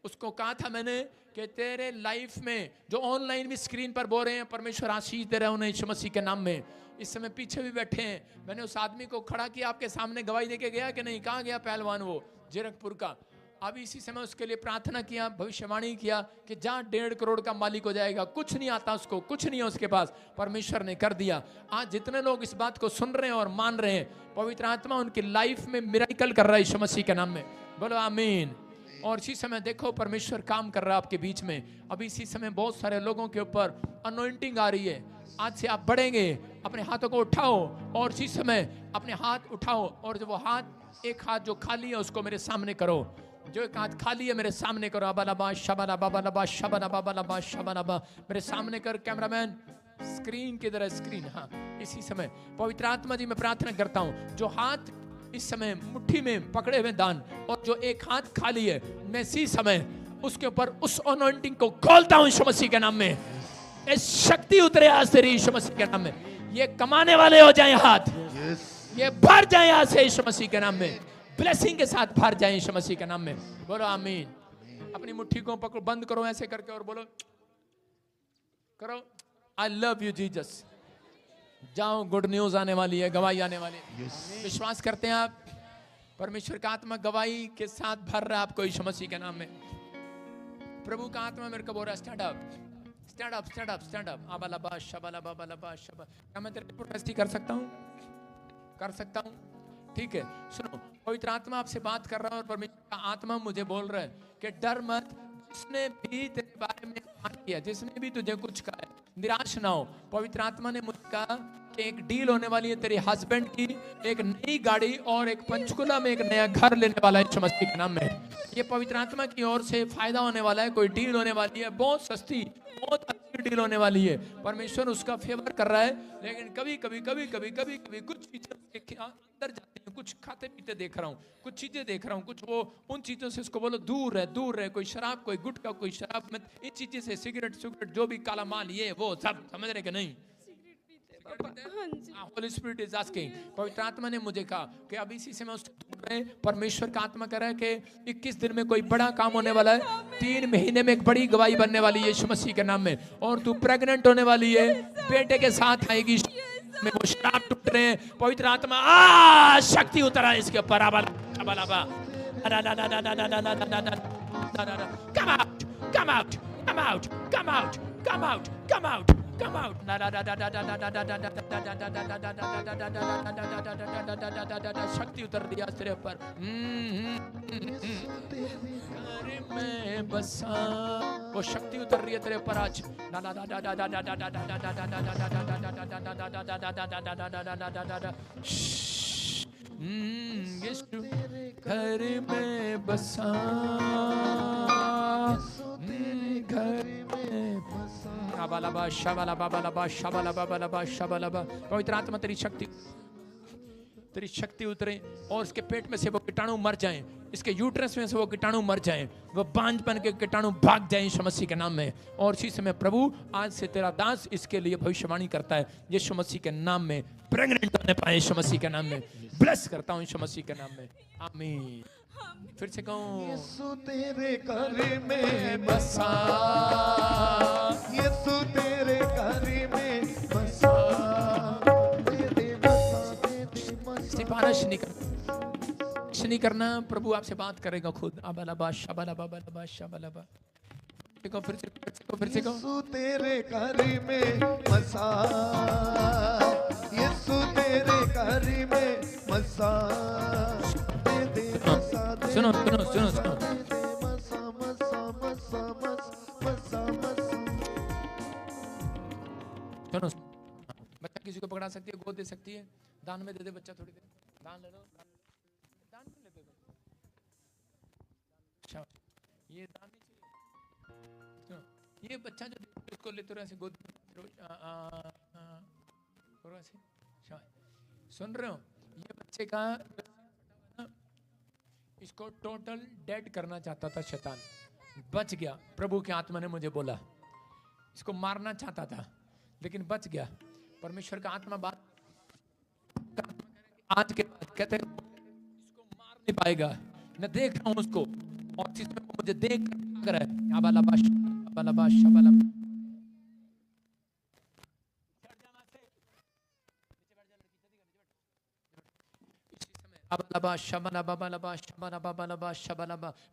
उसको कहा था मैंने कि तेरे लाइफ में जो ऑनलाइन भी स्क्रीन पर बोल रहे हैं परमेश्वर आशीष दे रहे हैं उन्हें यीशु मसीह के नाम में, इस समय पीछे भी बैठे हैं। मैंने उस आदमी को खड़ा किया आपके सामने, गवाही देके गया कि नहीं? कहाँ गया पहलवान वो जीरकपुर का? अभी इसी समय उसके लिए प्रार्थना किया, भविष्यवाणी किया कि जहाँ 1.5 करोड़ का मालिक हो जाएगा। कुछ नहीं आता उसको, कुछ नहीं है उसके पास, परमेश्वर ने कर दिया। आज जितने लोग इस बात को सुन रहे हैं और मान रहे हैं, पवित्र आत्मा उनकी लाइफ में मिरेकल कर रहा है यीशु मसीह के नाम में। बोलो आमीन। और इसी समय देखो परमेश्वर काम कर रहा है आपके बीच में। अभी इसी समय बहुत सारे लोगों के ऊपर अनॉइंटिंग आ रही है। आज से आप बढ़ेंगे, अपने हाथों को उठाओ और इसी समय अपने हाथ उठाओ और जो वो हाथ, एक हाथ जो खाली है उसको मेरे सामने करो। जो एक हाथ खाली है मेरे सामने करो, अबालाबा शबाला बाबालाबा शबाला बाबालाबा शबालाबा, मेरे सामने कर। कैमरामैन स्क्रीन की तरह स्क्रीन, हाँ इसी समय पवित्र आत्मा जी मैं प्रार्थना करता हूँ, जो हाथ इस समय मुट्ठी में पकड़े हुए दान और जो एक हाथ खाली है, मैं इसी समय उसके ऊपर उस अनॉइंटिंग को खोलता हूँ यीशु मसीह के नाम में। इस शक्ति उतरे आज तेरी यीशु मसीह के नाम में। ये कमाने वाले हो जाए हाथ, ये भर जाए आज से यीशु मसीह के नाम में, ब्लेसिंग के साथ भर जाए यीशु मसीह के नाम में। बोलो आमीन। अपनी मुट्ठी को पकड़ो, बंद करो ऐसे करके और बोलो, करो आई लव यू जीसस। जाओ, गुड न्यूज आने वाली है, गवाही आने वाली है। विश्वास करते हैं आप, परमेश्वर का आत्मा गवाही के साथ भर रहा है आपको यीशु मसीह के नाम में। प्रभु का आत्मा मेरे को बोल रहा है, stand up stand up stand up stand up. आबालाबा शबालाबा बालाबा शबा। क्या मैं तेरे प्रोटेस्ट कर सकता हूँ? कर सकता हूँ, ठीक है। सुनो, पवित्र आत्मा आपसे बात कर रहा है और परमेश्वर का आत्मा मुझे बोल रहा है कि डर मत, जिसने भी तेरे बारे में किया, जिसने भी तुझे कुछ कहा है, निराश ना हो। पवित्र आत्मा ने मुझे कहा कि एक डील होने वाली है तेरे हस्बैंड की, एक नई गाड़ी और एक पंचकुला में एक नया घर लेने वाला है यीशु मसीह के नाम में। ये पवित्र आत्मा की ओर से फायदा होने वाला है, कोई डील होने वाली है, बहुत सस्ती, बहुत अच्छी डील होने वाली है। परमेश्वर उसका फेवर कर रहा है, लेकिन कभी कभी कभी कभी कभी कभी कुछ चीजें अंदर जाती हैं, कुछ खाते पीते देख रहा हूँ, कुछ चीजें देख रहा हूँ, कुछ वो उन चीजों से उसको बोलो दूर है, दूर है। कोई शराब, कोई गुटखा, कोई शराब में इन चीजें से, सिगरेट जो भी काला माल, ये वो सब, समझ रहे कि नहीं? होली स्पिरिट इज आस्किंग, पवित्र आत्मा ने मुझे कहा कि अब इसी से मैं उससे दूर रहे। परमेश्वर का आत्मा कह रहा है कि 21 दिन में कोई बड़ा काम होने वाला है, 3 महीने में एक बड़ी गवाही बनने वाली है यीशु मसीह के नाम में, और तू प्रेग्नेंट होने वाली है, बेटे के साथ आएगी। में वो शराब टूट रहे हैं, पवित्र आत्मा शक्ति उतरा इसके ऊपर। Come out, come out, come out, come out, come out, come out, come out. शक्ति उतर रही है तेरे ऊपर। घर में बसा, वो शक्ति उतर रही है तेरे ऊपर आज। यीशु घर में बसा, घर में बसा। शाबालाबा शाबालाबा बालाबा शाबालाबा बालाबा शाबालाबा। पवित्र आत्मा तेरी शक्ति उतरे और इसके पेट में से वो कीटाणु मर जाएं, इसके यूट्रस में से वो कीटाणु मर जाएं, वो बांझपन के कीटाणु भाग जाएं यीशु मसीह के नाम में। और इसी समय प्रभु आज से तेरा दास इसके लिए भविष्यवाणी करता है यीशु मसीह के नाम में, प्रेग्नेंट होने पाए यीशु मसीह के नाम में। ब्लेस करता हूँ यीशु मसीह के नाम में, आमीन। फिर से कहूँ, यीशु तेरे घर में बसा, यीशु तेरे घर में बसा, सिफारिश नहीं करना, प्रभु आपसे बात करेगा खुद। अबालाबा शबालाबा बालाबा शबालाबा। फिर से यीशु तेरे घर में बसा, यीशु तेरे घर में बसा। सुनो, बच्चा किसी को पकड़ा सकती है, गोद दे सकती है, दान में दे दे बच्चा, थोड़ी देर दान ले लो, दान क्यों लेते हो? अच्छा, ये दान नहीं चाहिए। सुनो, ये बच्चा जो इसको लेते रहो ऐसे गोद ऐसे, सुन रहे हो? ये बच्चे का इसको टोटल डेड करना चाहता था शैतान, बच गया। प्रभु की आत्मा ने मुझे बोला इसको मारना चाहता था लेकिन बच गया। परमेश्वर का आत्मा बात आज के बाद कहते हैं इसको मार नहीं पाएगा। मैं देख रहा हूं उसको और जिसमें मुझे देख कर है।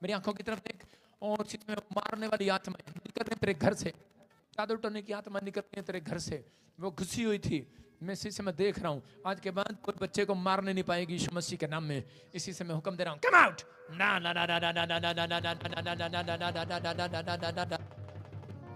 मेरी आंखों की तरफ देख और जिसमें मारने वाली आत्मा निकल रही तेरे घर से, चादर टोने की आत्मा निकल रही है तेरे घर से, वो घुसी हुई थी। मैं इसी से मैं देख रहा हूँ आज के बाद कोई बच्चे को मारने नहीं पाएगी यीशु मसीह के नाम में। इसी से मैं हुक्म दे रहा हूँ, कम आउट।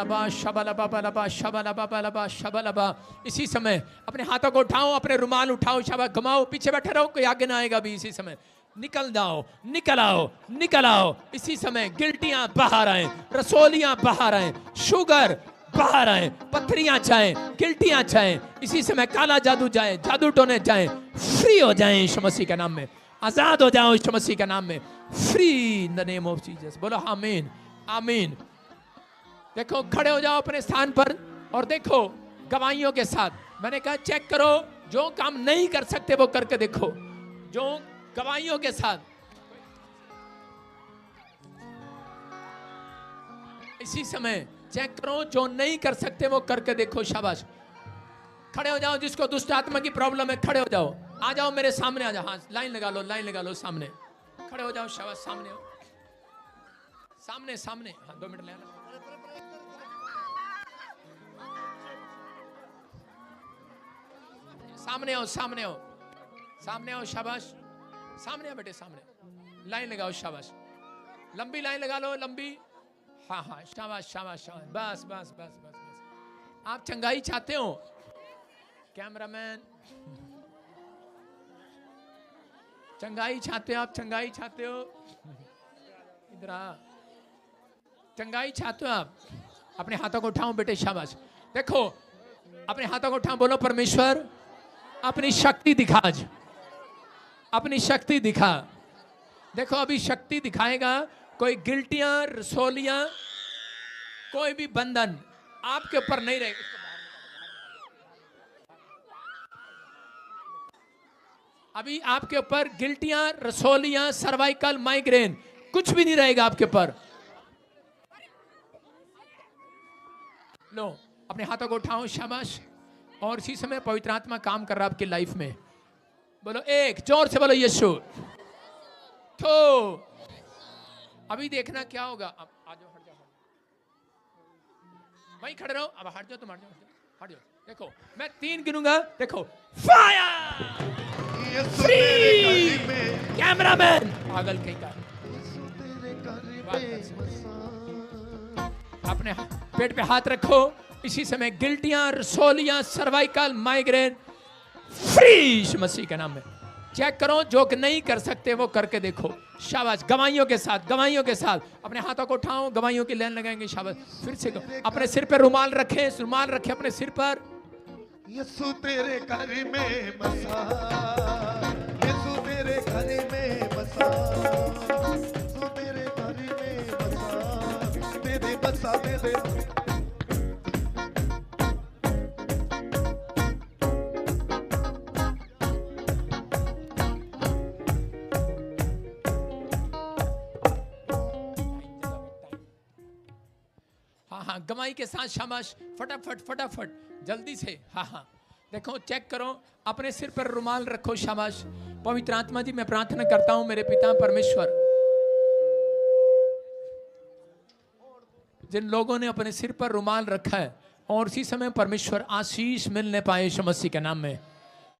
शबलबा शबलबा बलबा शबलबा बलबा शबलबा। इसी समय अपने हाथों को उठाओ, अपने रुमाल उठाओ, शाबाश, घुमाओ, पीछे बैठे रहो, कोई आगे ना आएगा भी। इसी समय निकल जाओ, निकल आओ, निकल आओ। इसी समय गिल्टियां बाहर आए, रसोलियां बाहर आए, शुगर बाहर आए, पत्थरियां जाए, गिल्टियां जाए। इसी समय काला जादू जाए, जादू टोने जाए, फ्री हो जाए यीशु मसीह के नाम में, आजाद हो जाओ यीशु मसीह के नाम में, free in the name of Jesus. बोलो आमीन, आमीन। देखो, खड़े हो जाओ अपने स्थान पर और देखो गवाहियों के साथ। मैंने कहा चेक करो, जो काम नहीं कर सकते वो करके देखो, जो गवाहियों के साथ। इसी समय चेक करो, जो नहीं कर सकते वो करके देखो। शाबाश, खड़े हो जाओ। जिसको दुष्ट आत्मा की प्रॉब्लम है, खड़े हो जाओ, आ जाओ मेरे सामने, आ जाओ। हाँ, लाइन लगा लो, लाइन लगा लो, सामने खड़े हो जाओ। शाबाश, सामने हो, सामने सामने। हाँ, 2 मिनट ले आना। सामने आओ, सामने आओ, सामने आओ। शाबाश, सामने आओ बेटे, सामने लाइन लगाओ। शाबाश, लंबी लाइन लगा लो, लंबी। हाँ हाँ, शाबाश शाबाश शाबाश, बस बस बस बस बस। आप चंगाई चाहते हो? कैमरामैन, चंगाई चाहते हो? आप चंगाई चाहते हो? इधर आ, चंगाई चाहते हो आप? अपने हाथों को उठाओ बेटे, शाबाश। देखो, अपने हाथों को उठाओ, बोलो परमेश्वर अपनी शक्ति दिखा, आज अपनी शक्ति दिखा। देखो, अभी शक्ति दिखाएगा। कोई गिल्टियां, रसोलियां, कोई भी बंधन आपके ऊपर नहीं रहेगा। अभी आपके ऊपर गिल्टियां, रसोलियां, सर्वाइकल, माइग्रेन, कुछ भी नहीं रहेगा आपके ऊपर। लो, अपने हाथों को उठाओ, शाबाश। और इसी समय पवित्र आत्मा काम कर रहा है आपकी लाइफ में। बोलो एक, जोर से बोलो यीशु। तो अभी देखना क्या होगा। अब आ जाओ, हट जाओ, वहीं खड़े रहो। अब हट जाओ, तुम हट जाओ, हट जाओ। देखो, मैं 3 गिनूंगा। देखो, फायर, फ्री। कैमरामैन, पागल कहीं का। अपने पेट पे हाथ रखो। इसी समय गिल्टियां, रसोलियां, सर्वाइकल, माइग्रेन, फ्री मसीह के नाम में। चेक करो, जो नहीं कर सकते वो करके देखो। शाबाश, गवाहियों के साथ, गवाहियों के साथ। अपने हाथों को उठाओ, गवाहियों की लाइन लगाएंगे। शाबाश, फिर से अपने सिर पे रुमाल रखें, रुमाल रखें अपने सिर पर। यीशु तेरे घर में बसा, यीशु तेरे घर में बसा, यीशु तेरे घर में बसा, दे दे बसा, दे दे। हाँ, गवाही के साथ। शाबाश, फटाफट फटाफट, जल्दी से। हाँ हाँ, देखो, चेक करो, अपने सिर पर रुमाल रखो। शाबाश। पवित्र आत्मा जी, मैं प्रार्थना करता हूं मेरे पिता परमेश्वर, जिन लोगों ने अपने सिर पर रुमाल रखा है और इसी समय परमेश्वर आशीष मिलने पाए यीशु मसीह के नाम में।